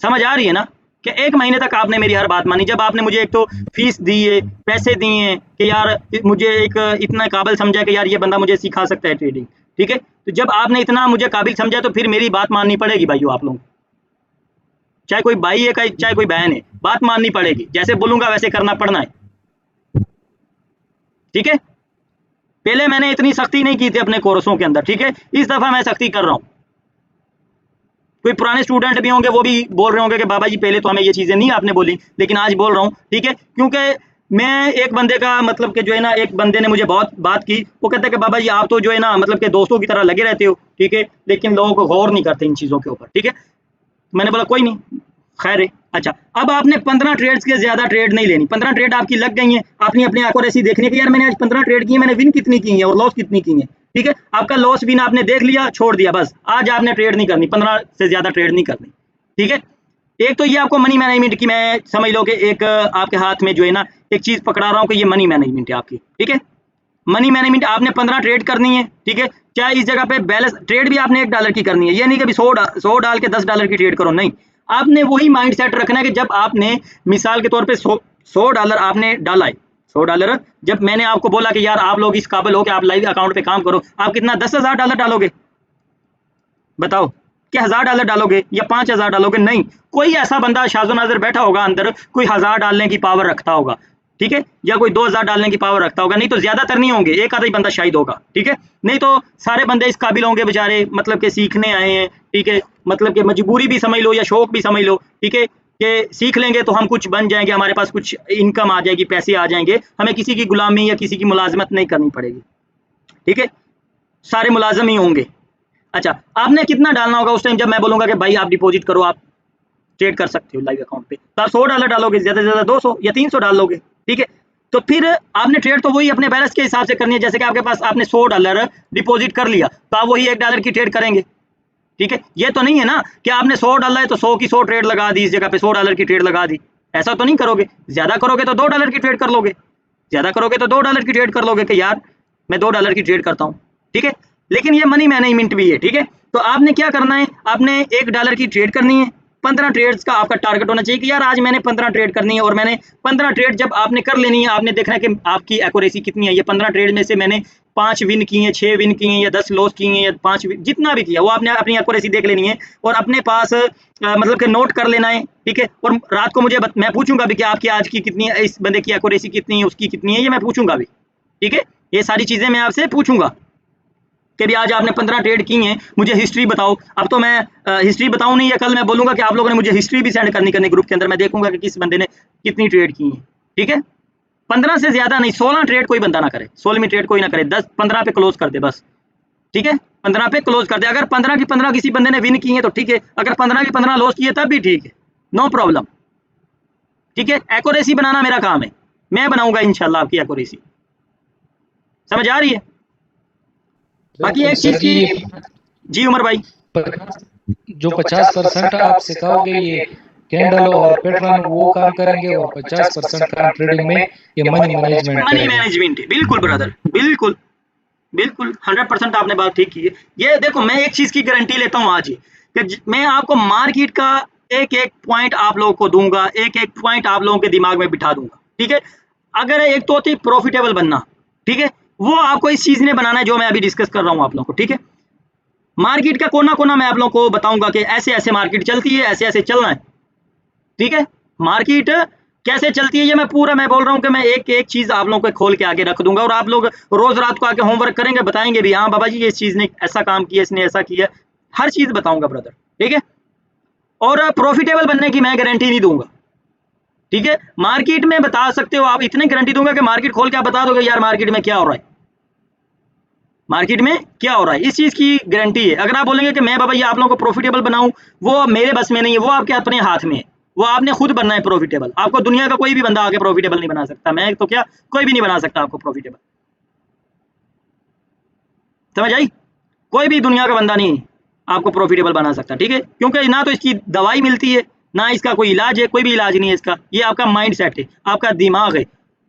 समझ आ रही है ना, कि 1 महीने तक आपने मेरी हर बात मानी। जब आपने मुझे एक तो फीस दी है, पैसे दिए हैं कि यार मुझे एक इतना काबिल समझा कि यार ये बंदा मुझे सिखा सकता है ट्रेडिंग, ठीक है, तो जब आपने इतना मुझे काबिल समझा तो फिर मेरी बात माननी पड़ेगी भाइयों, आप लोग, चाहे कोई भाई है चाहे कोई बहन है, बात माननी पड़ेगी, जैसे बोलूंगा वैसे करना पड़ना है, ठीक है। पहले मैंने इतनी सख्ती नहीं की थी अपने कोर्सों के अंदर, ठीक है, इस दफा मैं सख्ती कर रहा हूँ। कोई पुराने स्टूडेंट भी होंगे, वो भी बोल रहे होंगे कि बाबा जी पहले तो हमें ये चीजें नहीं आपने बोली, लेकिन आज बोल रहा हूँ, ठीक है, क्योंकि मैं एक बंदे का मतलब कि जो है ना, एक बंदे ने मुझे बहुत बात की, वो कहता है कि बाबा जी आप तो जो है ना मतलब कि दोस्तों की तरह लगे रहते हो, ठीक है, लेकिन लोग गौर नहीं करते इन चीजों के ऊपर, ठीक है। मैंने बोला कोई नहीं, खैर है। अच्छा, अब आपने 15 ट्रेड्स के ज्यादा ट्रेड नहीं लेनी, 15 ट्रेड आपकी लग गई हैं, आपने अपने एक्यूरेसी देखनी है कि यार मैंने आज 15 ट्रेड की है, मैंने विन कितनी की है और लॉस कितनी की है, ठीक है। आपका लॉस विन आपने देख लिया, छोड़ दिया, बस आज आपने ट्रेड नहीं करनी, 15 से ज्यादा ट्रेड नहीं करनी, ठीक है। एक तो ये आपको मनी मैनेजमेंट की, मैं समझ लो कि एक आपके हाथ में जो है ना एक चीज पकड़ा रहा हूँ कि ये मनी मैनेजमेंट है आपकी, ठीक है। मनी मैनेजमेंट आपने 15 ट्रेड करनी है, ठीक है, चाहे इस जगह पे बैलेंस ट्रेड भी आपने $1 की करनी है, ये नहीं कि 100 डाल के $10 की ट्रेड करो, नहीं, आपने वही माइंड सेट रखना है कि जब आपने मिसाल के तौर पे $100 आपने डाला है, $100 जब मैंने आपको बोला कि यार आप लोग इस काबिल हो कि आप लाइव अकाउंट पे काम करो, आप कितना $10,000 डालोगे, बताओ, क्या $1000 डालोगे या 5000 डालोगे, नहीं, कोई ऐसा बंदा शाजो नाजर बैठा होगा अंदर, कोई 1000 डालने की पावर रखता होगा, ठीक है, या कोई 2000 डालने की पावर रखता होगा, नहीं तो ज्यादातर नहीं होंगे, एक आधा ही बंदा शायद होगा, ठीक है, नहीं तो सारे बंदे इस काबिल होंगे बेचारे, मतलब कि सीखने आए हैं, ठीक है, मतलब कि मजबूरी भी समझ लो या शौक भी समझ लो, ठीक है, कि सीख लेंगे तो हम कुछ बन जाएंगे, हमारे पास कुछ इनकम आ जाएगी, पैसे आ जाएंगे, हमें किसी की गुलामी या किसी की मुलाजमत नहीं करनी पड़ेगी, ठीक है, सारे मुलाजम ही होंगे। अच्छा, आपने कितना डालना होगा उस टाइम, जब मैं बोलूंगा कि भाई आप डिपॉजिट करो, आप ट्रेड कर सकते हो लाइव अकाउंट पे, तो आप $100 डालोगे, ज्यादा से ज्यादा 200 या 300 डाल लोगे, ठीक है। तो फिर आपने ट्रेड तो वही अपने बैलेंस के हिसाब से करनी है, जैसे कि आपके पास आपने $100 डिपॉजिट कर लिया, तो आप वही $1 की ट्रेड करेंगे, ठीक है। ये तो नहीं है ना कि आपने 100 डाला है तो 100 की 100 ट्रेड लगा दी, इस जगह पे $100 की ट्रेड लगा दी, ऐसा तो नहीं करोगे। ज्यादा करोगे तो $2 की ट्रेड कर लोगे, ज्यादा करोगे तो $2 की ट्रेड कर लोगे कि यार मैं $2 की ट्रेड करता हूँ, ठीक है। लेकिन ये मनी मैनेजमेंट भी है, ठीक है। तो आपने क्या करना है, आपने $1 की ट्रेड करनी है, 15 ट्रेड्स का आपका टारगेट होना चाहिए कि यार आज मैंने 15 ट्रेड करनी है, और मैंने 15 ट्रेड जब आपने कर लेनी है, आपने देखना है कि आपकी एक्यूरेसी कितनी है, ये 15 ट्रेड में से मैंने 5 विन की हैं, 6 विन की हैं, या 10 लॉस की हैं, या 5 जितना भी किया वो आपने अपनी एक्यूरेसी देख लेनी है, और अपने पास मतलब कि नोट कर लेना है, ठीक है। और रात को मुझे मैं पूछूंगा भी कि आपकी आज की कितनी है, इस बंदे की एक्यूरेसी कितनी है, उसकी कितनी है, ये मैं पूछूंगा भी, ठीक है। ये सारी चीजें मैं आपसे पूछूंगा कि भी आज आपने 15 ट्रेड की हैं, मुझे हिस्ट्री बताओ। अब तो मैं हिस्ट्री बताऊं नहीं, या कल मैं बोलूंगा कि आप लोगों ने मुझे हिस्ट्री भी सेंड करनी ग्रुप के अंदर, मैं देखूंगा कि किस बंदे ने कितनी ट्रेड की है। ठीक है, 15 से ज्यादा नहीं, 16 ट्रेड कोई बंदा ना करे, 16वीं ट्रेड कोई ना करे, 10-15 पे क्लोज कर दे बस। ठीक है, 15 पे क्लोज कर दे। अगर 15 की 15 किसी बंदे ने विन की है तो ठीक है, अगर 15 की 15 लॉस की है तब भी ठीक है, नो प्रॉब्लम। ठीक है, एक्यूरेसी बनाना मेरा काम है, मैं बनाऊंगा इंशाल्लाह आपकी एक्यूरेसी। समझ आ रही है? बाकी एक चीज की, जी उमर भाई, जो 50% आप सिखाओगे ये कैंडल और पैटर्न वो काम करेंगे, और 50% काम ट्रेडिंग में ये मनी मैनेजमेंट मनी करेंगे। मैनेजमेंट, बिल्कुल ब्रदर, बिल्कुल बिल्कुल 100% आपने बात ठीक की है। ये देखो, मैं एक चीज की गारंटी लेता हूँ आज ही, कि मैं आपको मार्केट का एक एक पॉइंट आप लोगों को दूंगा, एक एक पॉइंट आप लोगों के दिमाग में बिठा दूंगा। ठीक है, अगर एक तो होती प्रॉफिटेबल बनना, ठीक है, वो आपको इस चीज ने बनाना है जो मैं अभी डिस्कस कर रहा हूँ आप लोगों को। ठीक है, मार्केट का कोना कोना मैं आप लोगों को बताऊंगा कि ऐसे ऐसे मार्केट चलती है, ऐसे ऐसे चलना है। ठीक है, मार्केट कैसे चलती है ये मैं पूरा मैं बोल रहा हूँ कि मैं एक एक चीज आप लोगों को खोल के आगे रख दूंगा, और आप लोग रोज रात को आके होमवर्क करेंगे, बताएंगे भी हाँ बाबा जी इस चीज ने ऐसा काम किया, इसने ऐसा किया, हर चीज बताऊंगा ब्रदर। ठीक है, और प्रॉफिटेबल बनने की मैं गारंटी नहीं दूंगा। ठीक है, मार्केट में बता सकते हो आप, इतनी गारंटी दूंगा कि मार्केट खोल के आप बता दोगे यार मार्केट में क्या हो रहा है, मार्केट में क्या हो रहा है, इस चीज की गारंटी है। अगर आप बोलेंगे कि मैं बाबा ये आप लोगों को प्रॉफिटेबल बनाऊं, वो मेरे बस में नहीं है, वो आपके अपने हाथ में है, वो आपने खुद बनना है प्रॉफिटेबल। आपको दुनिया का कोई भी बंदा आके प्रॉफिटेबल नहीं बना सकता, मैं तो क्या, कोई भी नहीं बना सकता आपको प्रॉफिटेबल। समझ आई? कोई भी दुनिया का बंदा नहीं आपको प्रॉफिटेबल बना सकता। ठीक है, क्योंकि ना तो इसकी दवाई मिलती है, ना इसका कोई इलाज है, कोई भी इलाज नहीं है इसका, ये आपका माइंड सेट है, आपका दिमाग है।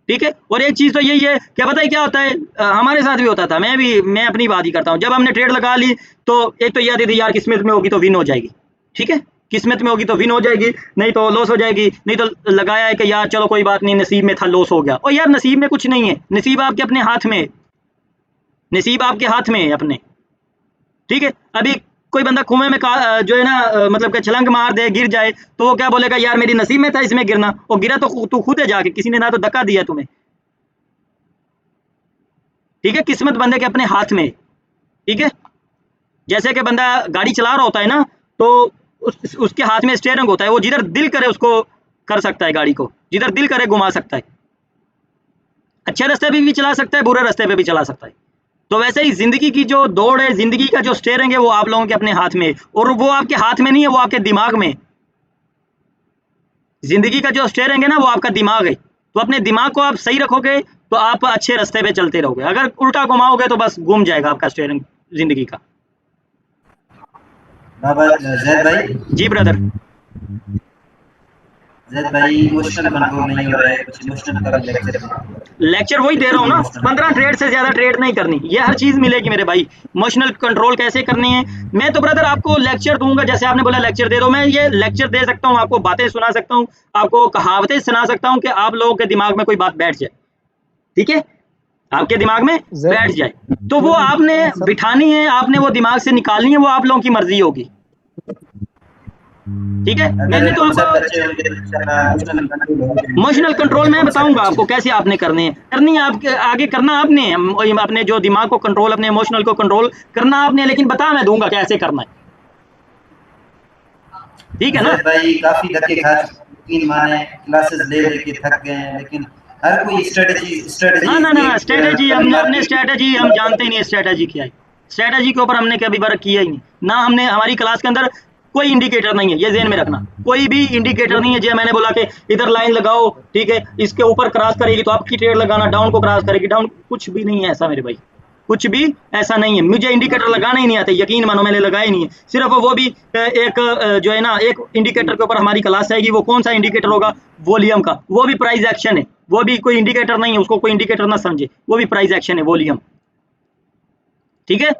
ठीक है, और एक चीज तो यही है क्या पता है क्या होता है, हमारे साथ भी होता था, मैं अपनी बात ही करता हूँ, जब हमने ट्रेड लगा ली तो एक तो ये आती थी यार किस्मत में होगी तो विन हो जाएगी। ठीक है, किस्मत में होगी तो विन हो जाएगी, नहीं तो लॉस हो जाएगी, नहीं तो लगाया है कि यार चलो कोई बात नहीं, नसीब में था लॉस हो गया। और यार नसीब में कुछ नहीं है, नसीब आपके अपने हाथ में है, नसीब आपके हाथ में है अपने। ठीक है, अभी कोई बंदा कुएं में जो है ना मतलब कि छलांग मार दे, गिर जाए, तो वो क्या बोलेगा यार मेरी नसीब में था इसमें गिरना, और गिरा तो तू खुद है जाके, किसी ने ना तो धक्का दिया तुम्हें। ठीक है, किस्मत बंदे के अपने हाथ में। ठीक है, जैसे कि बंदा गाड़ी चला रहा होता है ना, तो उसके हाथ में स्टीयरिंग होता है, वो जिधर दिल करे उसको कर सकता है, गाड़ी को जिधर दिल करे घुमा सकता है, अच्छे रास्ते पे भी चला सकता है, बुरे रास्ते पे भी चला सकता है। तो वैसे ही जिंदगी की जो दौड़ है, जिंदगी का जो स्टीयरिंग है, वो आप लोगों के अपने हाथ में है, और वो आपके हाथ में नहीं है, वो आपके दिमाग में। जिंदगी का जो स्टीयरिंग है ना, वो आपका दिमाग है। तो अपने दिमाग को आप सही रखोगे तो आप अच्छे रास्ते पे चलते रहोगे, अगर उल्टा घुमाओगे तो बस घूम जाएगा आपका स्टीयरिंग जिंदगी का। बाबा जैद भाई, जी ब्रदर। जैद भाई इमोशनल कंट्रोल नहीं हो रहा है, कुछ इमोशनल का भी लेक्चर दे। लेक्चर वही दे रहा हूँ ना, 15 ट्रेड से ज्यादा ट्रेड नहीं करनी, ये हर चीज मिलेगी मेरे भाई। इमोशनल कंट्रोल कैसे करनी है, मैं तो ब्रदर आपको लेक्चर दूंगा, जैसे आपने बोला लेक्चर दे दो, मैं ये लेक्चर दे सकता हूँ, आपको बातें सुना सकता हूँ, आपको कहावतें सुना सकता हूँ कि आप लोगों के दिमाग में कोई बात बैठ जाए। ठीक है, आपके दिमाग में बैठ जाए, तो वो आपने बिठानी है, आपने वो दिमाग से निकालनी है, वो आप लोगों की मर्जी होगी। ठीक है, मैंने तो इमोशनल कंट्रोल मैं बताऊंगा आपको कैसे आपने करने हैं, करनी है आपके आगे, करना आपने अपने जो दिमाग को कंट्रोल, अपने इमोशनल को कंट्रोल करना आपने, लेकिन बता मैं दूंगा कैसे करना है। ठीक है ना भाई, काफी धक्के खा चुके, 3 माह क्लासेस ले लेके थक गए हैं, लेकिन हर कोई स्ट्रेटजी ना स्ट्रेटेजी हमने स्ट्रेटेजी हम जानते ही नहीं, स्ट्रेटेजी क्या है, स्ट्रेटेजी के ऊपर हमने कभी वर्क किया ही नहीं ना, हमने हमारी क्लास के अंदर कोई इंडिकेटर नहीं है, ये ज़हन में रखना, कोई भी इंडिकेटर नहीं है। जो मैंने बोला कि इधर लाइन लगाओ, ठीक है, इसके ऊपर क्रॉस करेगी तो आपकी ट्रेड लगाना, डाउन को क्रॉस करेगी डाउन, कुछ भी नहीं है ऐसा मेरे भाई, कुछ भी ऐसा नहीं है। मुझे इंडिकेटर लगाना ही नहीं आता, यकीन मानो मैंने लगाया ही नहीं है, सिर्फ वो भी एक जो है ना, एक इंडिकेटर के ऊपर हमारी क्लास आएगी, वो कौन सा इंडिकेटर होगा, वॉल्यूम का, वो भी प्राइस एक्शन है, वो भी कोई इंडिकेटर नहीं है, उसको कोई इंडिकेटर ना समझे, वो भी प्राइस एक्शन है, वॉल्यूम। ठीक है,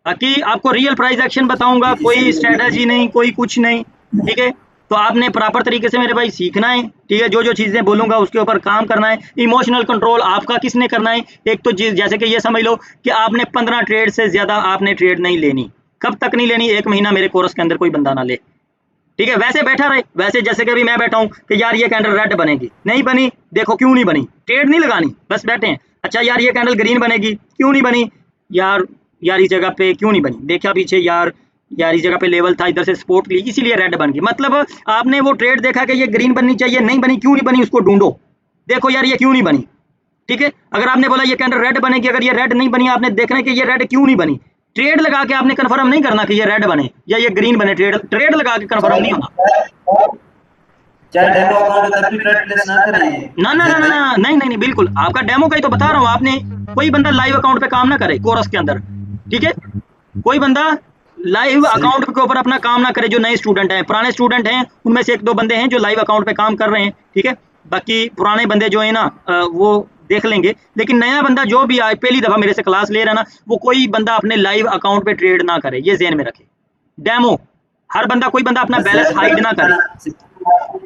बाकी आपको रियल प्राइस एक्शन बताऊंगा, कोई स्ट्रेटजी नहीं, कोई कुछ नहीं। ठीक है, तो आपने प्रॉपर तरीके से मेरे भाई सीखना है। ठीक है, जो जो चीज़ें बोलूंगा उसके ऊपर काम करना है। इमोशनल कंट्रोल आपका किसने करना है, एक तो जैसे कि ये समझ लो कि आपने 15 ट्रेड से ज़्यादा आपने ट्रेड नहीं लेनी। कब तक नहीं लेनी, 1 महीना मेरे कोर्स के अंदर कोई बंदा ना ले। ठीक है, वैसे बैठा रहे, वैसे जैसे कि अभी मैं बैठा हूँ कि यार ये कैंडल रेड बनेगी, नहीं बनी, देखो क्यों नहीं बनी, ट्रेड नहीं लगानी, बस बैठे हैं। अच्छा यार ये कैंडल ग्रीन बनेगी, क्यों नहीं बनी, यार यार इस जगह पे क्यों नहीं बनी, देखा पीछे यार यार इस जगह पे लेवल था, इधर से सपोर्ट ली, इसीलिए रेड बन गई। मतलब आपने वो ट्रेड देखा कि ये ग्रीन बननी चाहिए, नहीं बनी, क्यों नहीं बनी उसको ढूंढो, देखो यार ये क्यों नहीं बनी। ठीक है, अगर आपने बोला ये कैंडल रेड बनेगी, अगर ये रेड नहीं बनी, आपने देखना है कि ये रेड क्यों नहीं बनी। ट्रेड लगा के आपने कंफर्म नहीं करना कि ये रेड बने या ये ग्रीन बने, ट्रेड ट्रेड लगा के कंफर्म नहीं होना। चाहे डेमो अकाउंट तब भी ट्रेड प्लेस ना करें ना ना ना जैद ना भाई। ना, नहीं नहीं नहीं, बिल्कुल आपका डेमो का ही तो बता रहा हूँ। आपने कोई बंदा लाइव अकाउंट पे काम ना करे कोरस के अंदर, ठीक है, कोई बंदा लाइव सही। अकाउंट के ऊपर अपना काम ना करे। जो नए स्टूडेंट हैं, पुराने स्टूडेंट हैं, उनमें से एक दो बंदे हैं जो लाइव अकाउंट पे काम कर रहे हैं, ठीक है, बाकी पुराने बंदे जो है ना वो देख लेंगे। लेकिन नया बंदा जो भी आए पहली दफा मेरे से क्लास ले रहा है ना, वो कोई बंदा अपने लाइव अकाउंट पे ट्रेड ना करे, ये ज़हन में रखे। डेमो, हर बंदा, कोई बंदा अपना बस बैलेंस जैद हाइड भाई ना करे।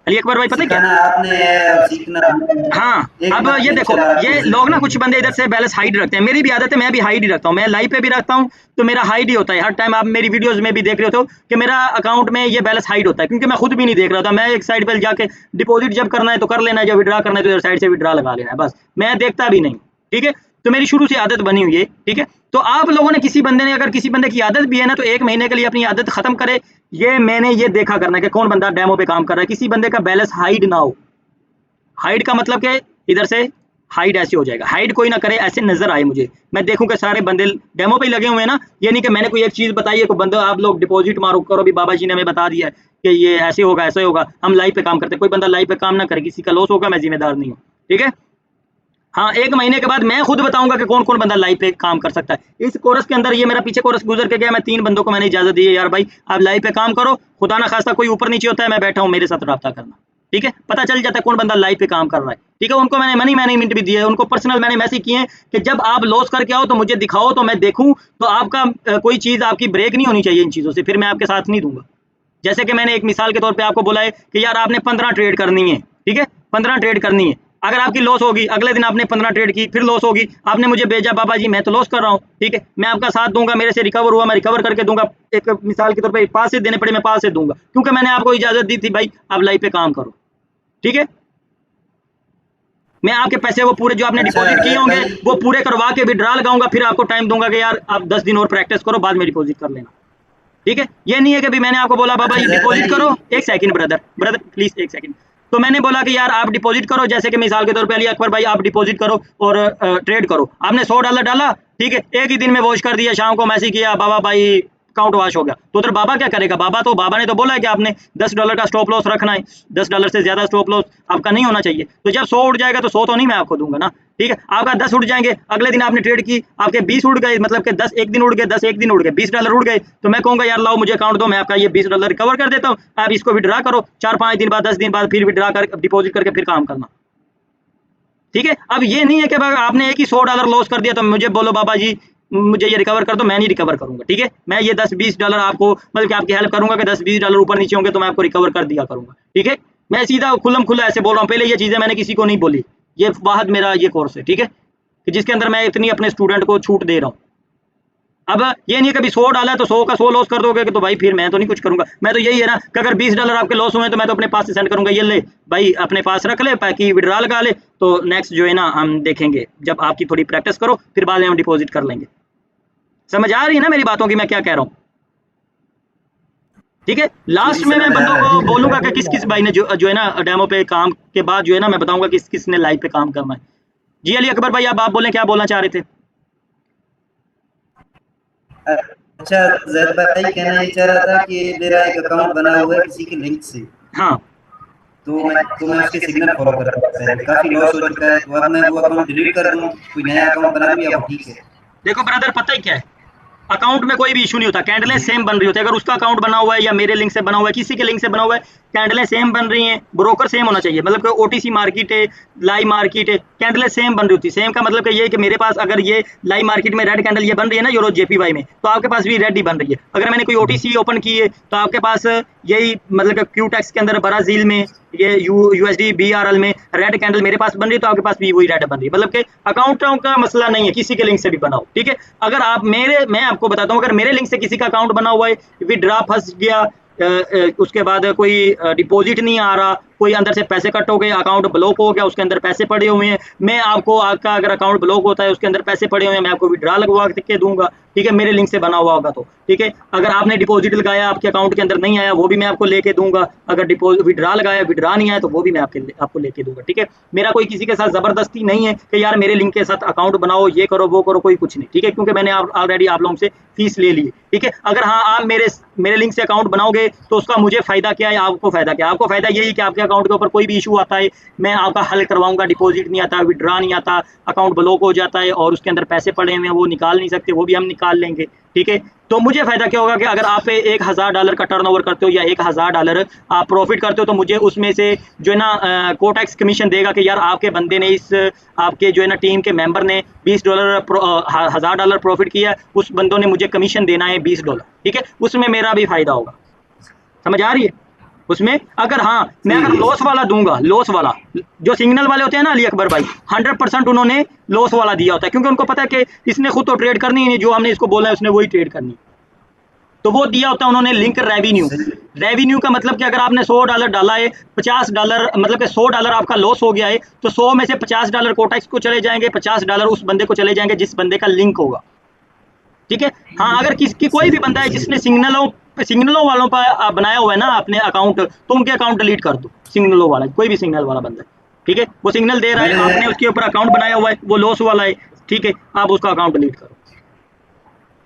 अली अकबर भाई, पता है क्या, सिखाना आपने है और सीखना हमने। हाँ, एक अब बार ये देखो, इंशाल्लाह आपको ये सीख लोग ना कुछ लेंगे। बंदे इधर से बैलेंस हाइड रखते हैं, मेरी भी आदत है, मैं भी हाइड ही रखता हूँ, मैं लाइव पे भी रखता हूँ तो मेरा हाइड ही होता है हर टाइम। आप मेरी वीडियोस में भी देख रहे हो कि मेरा अकाउंट में ये बैलेंस हाइड होता है, क्योंकि मैं खुद भी नहीं देख रहा था। मैं एक साइड पर जाके डिपॉजिट जब करना है तो कर लेना है, जब विड्रा करना है तो इधर साइड से विड्रा लगा लेना है, बस मैं देखता भी नहीं। ठीक है, तो मेरी शुरू से आदत बनी हुई है। ठीक है, तो आप लोगों ने, किसी बंदे ने, अगर किसी बंदे की आदत भी है ना, तो 1 महीने के लिए अपनी आदत खत्म करे। ये मैंने ये देखा करना है कि कौन बंदा डेमो पे काम कर रहा है, किसी बंदे का बैलेंस हाइड ना हो। हाइड का मतलब कि इधर से हाइड ऐसे हो जाएगा, हाइड कोई ना करे, ऐसे नजर आए मुझे, मैं देखूं कि सारे बंदे डेमो पे ही लगे हुए हैं ना। ये नहीं कि मैंने कोई एक चीज बताई है, कोई बंदा आप लोग डिपॉजिट मारो करो, भी बाबा जी ने हमें बता दिया है कि ये ऐसे होगा ऐसे होगा, हम लाइव पे काम करते हैं, कोई बंदा लाइव पे काम ना करे, किसी का लॉस होगा, मैं जिम्मेदार नहीं हूँ। ठीक है, हाँ, 1 महीने के बाद मैं खुद बताऊंगा कि कौन कौन बंदा लाइव पे काम कर सकता है। इस कोर्स के अंदर, ये मेरा पीछे कोर्स गुजर के गया, मैं 3 बंदों को मैंने इजाजत दी है, यार भाई आप लाइव पे काम करो, खुदा ना खास्ता कोई ऊपर नीचे होता है, मैं बैठा हूँ, मेरे साथ रब्ता करना। ठीक है, पता चल जाता है कौन बंदा लाइव पे काम कर रहा है। ठीक है, उनको मैंने मनी मैनेजमेंट भी दिया है, उनको पर्सनल मैंने मैसेज किए हैं कि जब आप लॉस करके आओ तो मुझे दिखाओ, तो मैं देखूं, तो आपका कोई चीज आपकी ब्रेक नहीं होनी चाहिए इन चीजों से, फिर मैं आपके साथ नहीं दूंगा। जैसे कि मैंने एक मिसाल के तौर पे आपको बोला है कि यार आपने 15 ट्रेड करनी है, ठीक है, 15 ट्रेड करनी है, अगर आपकी लॉस होगी, अगले दिन आपने 15 ट्रेड की, फिर लॉस होगी, आपने मुझे भेजा, बाबा जी मैं तो लॉस कर रहा हूँ, ठीक है, मैं आपका साथ दूंगा, मेरे से रिकवर हुआ मैं रिकवर करके दूंगा। एक मिसाल के तौर पे 5 से देने पड़े, मैं 5 से दूंगा, क्योंकि मैंने आपको इजाजत दी थी भाई आप लाइव पे काम करो। ठीक है, मैं आपके पैसे वो पूरे जो आपने अच्छा डिपॉजिट किए जैद होंगे भाई। वो पूरे करवा के विड्रॉ लगाऊंगा, फिर आपको टाइम दूंगा कि यार आप 10 दिन और प्रैक्टिस करो, बाद में डिपॉजिट कर लेना। ठीक है, ये नहीं है कि भी मैंने आपको बोला बाबा अच्छा ये जैद डिपॉजिट भाई। करो, एक सेकंड ब्रदर, ब्रदर प्लीज एक सेकंड। तो मैंने बोला कि यार आप डिपॉजिट करो, जैसे कि मिसाल के तौर पे अली अकबर भाई आप डिपॉजिट करो और ट्रेड करो, आपने $100 डाला, ठीक है, एक ही दिन में वॉश कर दिया, शाम को मैसेज किया बाबा भाई अकाउंट वॉश हो गया, तो उधर बाबा क्या करेगा, बाबा ने तो बोला है कि आपने $10 का स्टॉप लॉस रखना है, $10 से ज्यादा स्टॉप लॉस आपका नहीं होना चाहिए। तो जब 100 उड़ जाएगा तो 100 तो नहीं मैं आपको दूंगा ना। ठीक है, आपका 10 उड़ जाएंगे, अगले दिन आपने ट्रेड की, आपके 20 उड़ गए, मतलब कि 10 एक दिन उड़ गए, 10 एक दिन उड़ गए, $20 उड़ गए, तो मैं कहूंगा यार लाओ मुझे अकाउंट दो, मैं आपका ये $20 रिकवर कर देता हूँ, आप इसको विड्रा करो, 4-5 दिन बाद 10 दिन बाद फिर विड्रा कर डिपॉजिट करके फिर काम करना। ठीक है, अब ये नहीं है कि आपने एक ही $100 लॉस कर दिया तो मुझे बोलो बाबा जी मुझे ये रिकवर कर दो, मैं नहीं रिकवर करूंगा। ठीक है, मैं ये $10-20 आपको, मतलब कि आपकी हेल्प करूंगा कि $10-20 ऊपर नीचे होंगे तो मैं आपको रिकवर कर दिया करूंगा। ठीक है, मैं सीधा खुल्लम खुल्ला ऐसे बोल रहा हूँ, पहले ये चीजें मैंने किसी को नहीं बोली, ये वाहद मेरा ये कोर्स है। ठीक है, कि जिसके अंदर मैं इतनी अपने स्टूडेंट को छूट दे रहा हूँ। अब ये नहीं है कभी 100 डाला है तो 100 का 100 लॉस कर दोगे कि तो भाई फिर मैं तो नहीं कुछ करूंगा। मैं तो यही है ना कि अगर $20 आपके लॉस हुए तो मैं तो अपने पास से सेंड करूंगा, ये ले भाई अपने पास रख ले, ताकि विड्रॉ लगा ले, तो नेक्स्ट जो है ना हम देखेंगे, जब आपकी थोड़ी प्रैक्टिस करो फिर बाद में हम डिपॉजिट कर लेंगे। समझ आ रही है ना मेरी बातों की मैं क्या कह रहा हूँ। ठीक है, जी लास्ट जी में मैं समझ आ बंदों रहा को है। बोलूंगा कि किस किस भाई ने जो है ना डेमो पे काम के बाद जो है ना मैं बताऊंगा किस किस ने लाइव पे काम करना है। जी अली अकबर भाई आप बोलें, क्या बोलना चाह रहे थे। अच्छा जैद भाई कहना ये चाह रहा था कि मेरा एक अकाउंट बना हुआ है किसी के लिंक से, हाँ, तो मैं उसके सिग्नल फॉलो कर रहा था, पहले काफी लॉस हो चुका है, तो अब मैं वो अकाउंट डिलीट कर दूं, कोई नया अकाउंट बना लूं या वो ठीक है? देखो ब्रदर पता ही क्या है, अकाउंट में कोई भी इशू नहीं होता, कैंडलें जी सेम बन रही होती है। अगर उसका अकाउंट बना हुआ है या मेरे लिंक से बना हुआ है, किसी के लिंक से बना हुआ है, कैंडलें सेम बन रही हैं, ब्रोकर सेम होना चाहिए, मतलब कि ओटीसी मार्केट है, लाइव मार्केट है, कैंडलें सेम बन रही होती है। सेम का मतलब कि ये है कि मेरे पास अगर ये लाइव मार्केट में रेड कैंडल ये बन रही है ना यूरो जेपीवाई में, तो आपके पास भी रेड ही बन रही है। अगर मैंने कोई ओटीसी ओपन की है तो आपके पास यही, मतलब कि क्यूटेक्स के अंदर ब्राजील में ये यूएसडी बीआरएल में रेड कैंडल मेरे पास बन रही है, तो आपके पास भी वही रेड बन रही है। मतलब कि अकाउंटों का मसला नहीं है, किसी के लिंक से भी बनाओ। ठीक है, अगर आप मेरे, मैं आपको बताता हूँ, अगर मेरे लिंक से किसी का अकाउंट बना हुआ है, विड्रॉ फंस गया, उसके बाद कोई डिपॉजिट नहीं आ रहा, कोई अंदर से पैसे कट हो गए, अकाउंट ब्लॉक हो गया, उसके अंदर पैसे पड़े हुए हैं, मैं आपको, आपका अगर अकाउंट ब्लॉक होता है उसके अंदर पैसे पड़े हुए हैं, मैं आपको विड्रा लगवा के दूंगा, ठीक है, मेरे लिंक से बना हुआ होगा तो, ठीक है। अगर आपने डिपॉजिट लगाया, आपके अकाउंट के अंदर नहीं आया, वो भी मैं आपको लेके दूंगा। अगर डिपॉजिट विड्रा लगाया, विड्रा नहीं आया, तो वो भी मैं आपको लेके दूंगा, ठीक है। मेरा कोई किसी के साथ जबरदस्ती नहीं है कि यार मेरे लिंक के साथ अकाउंट बनाओ, ये करो वो करो, कोई कुछ नहीं, ठीक है, क्योंकि मैंने ऑलरेडी आप लोगों से फीस ले ली है, ठीक है। अगर हाँ आप मेरे लिंक से अकाउंट बनाओगे तो उसका मुझे फायदा क्या है, आपको फायदा क्या है? आपको फायदा यही कि आपके अकाउंट के ऊपर कोई भी इशू आता है, मैं आपका हल करवाऊंगा, डिपॉजिट नहीं आता, विड्रा नहीं आता, अकाउंट ब्लॉक हो जाता है और उसके अंदर पैसे पड़े हुए हैं, वो निकाल नहीं सकते, वो भी हम निकाल लेंगे, ठीक है। तो मुझे फायदा क्या होगा कि अगर आप $1000 का टर्नओवर करते हो या $1000 आप प्रॉफिट करते हो, तो मुझे उसमें से जो है ना कोटैक्स कमीशन देगा कि यार आपके बंदे ने, इस आपके जो है ना टीम के मेंबर ने $20 $1000 प्रॉफिट किया, उस बंदों ने मुझे कमीशन देना है $20, ठीक है, उसमें मेरा भी फायदा होगा, समझ आ रही है? उसमें अगर हाँ मैं अगर लॉस वाला दूंगा, लॉस वाला, जो सिग्नल वाले होते हैं ना अली अकबर भाई, 100% उन्होंने लॉस वाला दिया होता है, क्योंकि उनको पता है कि इसने खुद तो ट्रेड करनी ही नहीं, जो हमने इसको बोला है उसने वही ट्रेड करनी, तो वो दिया होता है उन्होंने लिंक रेवेन्यू। रेवेन्यू का मतलब कि अगर आपने $100 डाला है, $50 मतलब कि $100 आपका लॉस हो गया है, तो 100 में से $50 कोटैक्स को चले जाएंगे, $50 उस बंदे को चले जाएंगे जिस बंदे का लिंक होगा, ठीक है। हाँ अगर किसकी कोई भी बंदा है जिसने सिग्नलों वालों पर बनाया हुआ है ना अपने अकाउंट, तो उनके अकाउंट डिलीट कर दो, सिग्नलों वाला, कोई भी सिग्नल वाला बंदा है, ठीक है, वो सिग्नल दे रहा है, आपने उसके ऊपर अकाउंट बनाया हुआ है, वो लॉस वाला है, ठीक है, आप उसका अकाउंट डिलीट करो।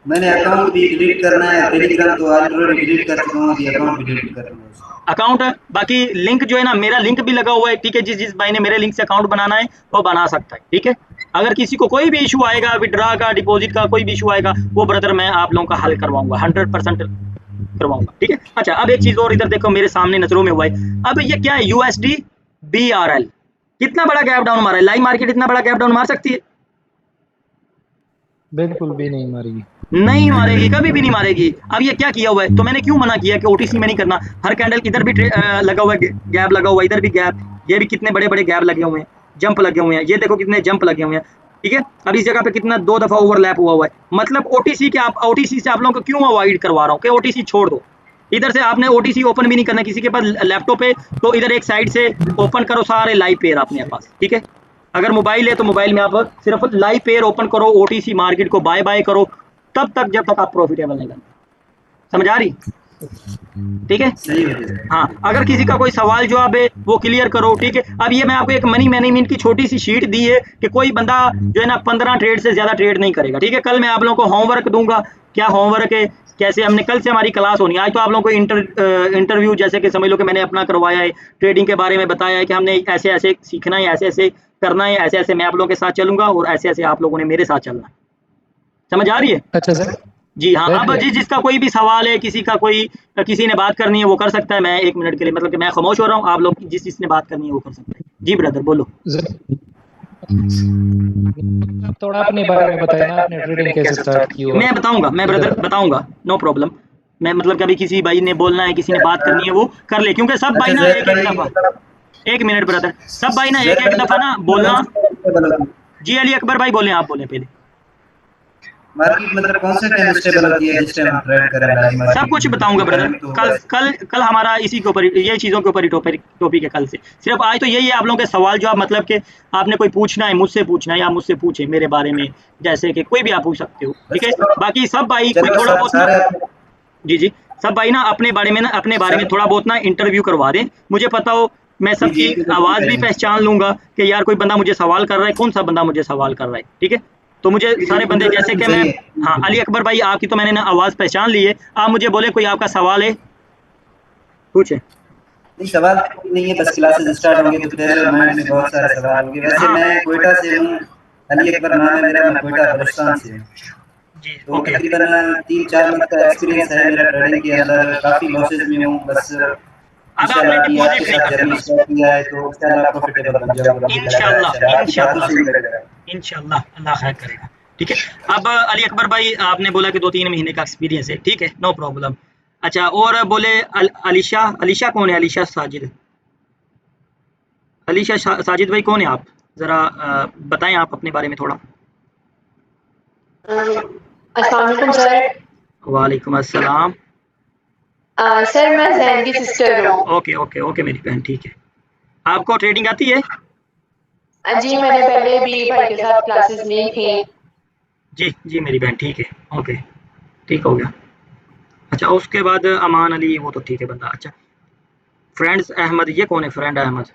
मैंने अकाउंट भी डिलीट करना है, टेलीग्राम तो ऑलरेडी डिलीट कर चुका हूं, ये अकाउंट भी डिलीट कर दूंगा। अकाउंट बाकी लिंक जो है ना, मेरा लिंक भी लगा हुआ है, ठीक है, जिस भाई ने मेरे लिंक से अकाउंट बनाना है वो बना सकता है, ठीक है। अगर किसी को कोई भी इशू आएगा, विड्रा का, डिपॉजिट का कोई भी इशू आएगा, वो ब्रदर मैं आप लोगों का हल करवाऊंगा, 100% करवाऊंगा, ठीक है। अच्छा अब एक चीज और इधर देखो, मेरे सामने नजरों में हुआ है, अब ये क्या है, USD BRL, कितना बड़ा गैप डाउन मारा है, लाइव मार्केट इतना बड़ा गैप डाउन मार सकती है? बिल्कुल भी नहीं मारेगी। नहीं मारेगी, कभी भी नहीं मारेगी। अब ये क्या किया हुआ है, तो मैंने क्यों मना किया कि ओटीसी में नहीं करना, हर कैंडल इधर भी लगा हुआ है, गैप लगा हुआ है, इधर भी गैप, ये भी कितने बड़े बड़े गैप लगे हुए हैं, जंप लगे हुए हैं, ये देखो कितने जंप लगे हुए हैं, ठीक है। अब इस जगह पे कितना 2 दफा ओवरलैप हुआ है, मतलब ओटीसी से आप लोगों को क्यों अवॉइड करवा रहा हूँ कि ओटीसी छोड़ दो, इधर से आपने ओटीसी ओपन भी नहीं करना, किसी के पास लैपटॉप है तो इधर एक साइड से ओपन करो सारे लाइव पेयर अपने पास, ठीक है। अगर मोबाइल है तो मोबाइल में आप सिर्फ लाइव पेयर ओपन करो, ओटीसी मार्केट को बाय बाय करो, तब तक जब तक आप प्रॉफिटेबल नहीं करते, समझ आ रही? ठीक है। हाँ अगर किसी का कोई सवाल जवाब है वो क्लियर करो, ठीक है। अब ये मैं आपको एक मनी मैनेजमेंट की छोटी सी शीट दी है कि कोई बंदा जो है ना 15 ट्रेड से ज्यादा ट्रेड नहीं करेगा, ठीक है। कल मैं आप लोगों को होमवर्क दूंगा, क्या होमवर्क है, कैसे हमने कल से हमारी क्लास होनी है। आज तो आप लोगों को इंटरव्यू जैसे कि समझ लो कि मैंने अपना करवाया है, ट्रेडिंग के बारे में बताया है कि हमने ऐसे ऐसे सीखना है, ऐसे ऐसे करना है, ऐसे ऐसे मैं आप लोगों के साथ चलूंगा और ऐसे ऐसे आप लोगों ने मेरे साथ चलना है, समझ आ रही है? अच्छा सर। जी हाँ। अब जिसका कोई भी सवाल है, किसी ने बात करनी है वो कर सकता है, मैं 1 मिनट के लिए मतलब कि मैं खामोश हो रहा हूँ, आप लोग जिसने बात करनी है वो कर सकते हैं। जी ब्रदर बोलो। थोड़ा अपने बारे में बताइए ना, आपने ट्रेडिंग कैसे स्टार्ट की? मैं बताऊंगा, मैं ब्रदर बताऊंगा, नो प्रॉब्लम। मैं मतलब कभी किसी भाई ने बोलना है, किसी ने बात करनी है वो कर ले, क्योंकि सब भाई ना एक एक दफा, 1 मिनट ब्रदर, सब भाई ना एक एक दफा ना बोलना। जी अली अकबर भाई बोले, आप बोले पहले। मार्केट मतलब कौन सा टाइम स्टेबल होती है जिस टाइम हम ट्रेड करें लाइव मार्केट? सब कुछ बताऊंगा ब्रदर, कल हमारा इसी के ऊपर, ये चीज़ों के ऊपर ही टॉपिक है कल से। सिर्फ आज तो यही है आप लोगों के सवाल जो आप मतलब कि आपने कोई पूछना है, मुझसे पूछना है या मुझसे पूछे मेरे बारे में, जैसे कि कोई भी आप पूछ सकते हो, ठीक है। बाकी सब भाई कोई थोड़ा बहुत ना, जी सब भाई ना अपने बारे में थोड़ा बहुत ना इंटरव्यू करवा दें, मुझे पता हो, मैं सबकी आवाज़ भी पहचान लूंगा कि यार कोई बंदा मुझे सवाल कर रहा है, कौन सा बंदा मुझे सवाल कर रहा है, ठीक है। तो मुझे सारे बंदे, जैसे कि मैं, हाँ अली अकबर भाई आपकी तो मैंने ना आवाज़ पहचान ली है, आप मुझे बोले कोई आपका सवाल है, पूछे। नहीं सवाल नहीं है, बस क्लासेस स्टार्ट होंगे तो फिर माइंड में बहुत सारे सवाल होंगे। वैसे मैं कोयटा से हूँ, अली अकबर नाम है मेरा, मैं कोयटा बलूचिस्तान से हूँ। जी तो ओके। तकरीबन 3-4 मंथ का एक्सपीरियंस है मेरा ट्रेडिंग के अंदर, काफ़ी लॉसेज में हूँ। बस अब आपने डिपॉजिट नहीं करना जर्नी बस, स्टार्ट किया है तो इंशाल्लाह प्रॉफिटेबल बन जाऊंगा, मुझे लग रहा है। आपकी बातों से ही लग रहा है इंशाल्लाह अल्लाह खैर करेगा, ठीक है। अब अली अकबर भाई आपने बोला कि 2-3 महीने का एक्सपीरियंस है, ठीक है, नो प्रॉब्लम। अच्छा और बोले अलीशा कौन है? अलीशा साजिद, साजिद भाई कौन है आप? ज़रा बताएं आप अपने बारे में थोड़ा। अस्सलाम वालेकुम सर। वालेकुम अस्सलाम। सर मैं जैन की सिस्टर हूँ। ओके ओके ओके मेरी बहन, ठीक है। आपको ट्रेडिंग आती है? जी मैंने पहले भी भाई के साथ क्लासेस ली थी। जी जी मेरी बहन, ठीक है, ओके, ठीक हो गया। अच्छा उसके बाद अमान अली, वो तो ठीक है बंदा। अच्छा फ्रेंड्स अहमद, ये कौन है फ्रेंड अहमद?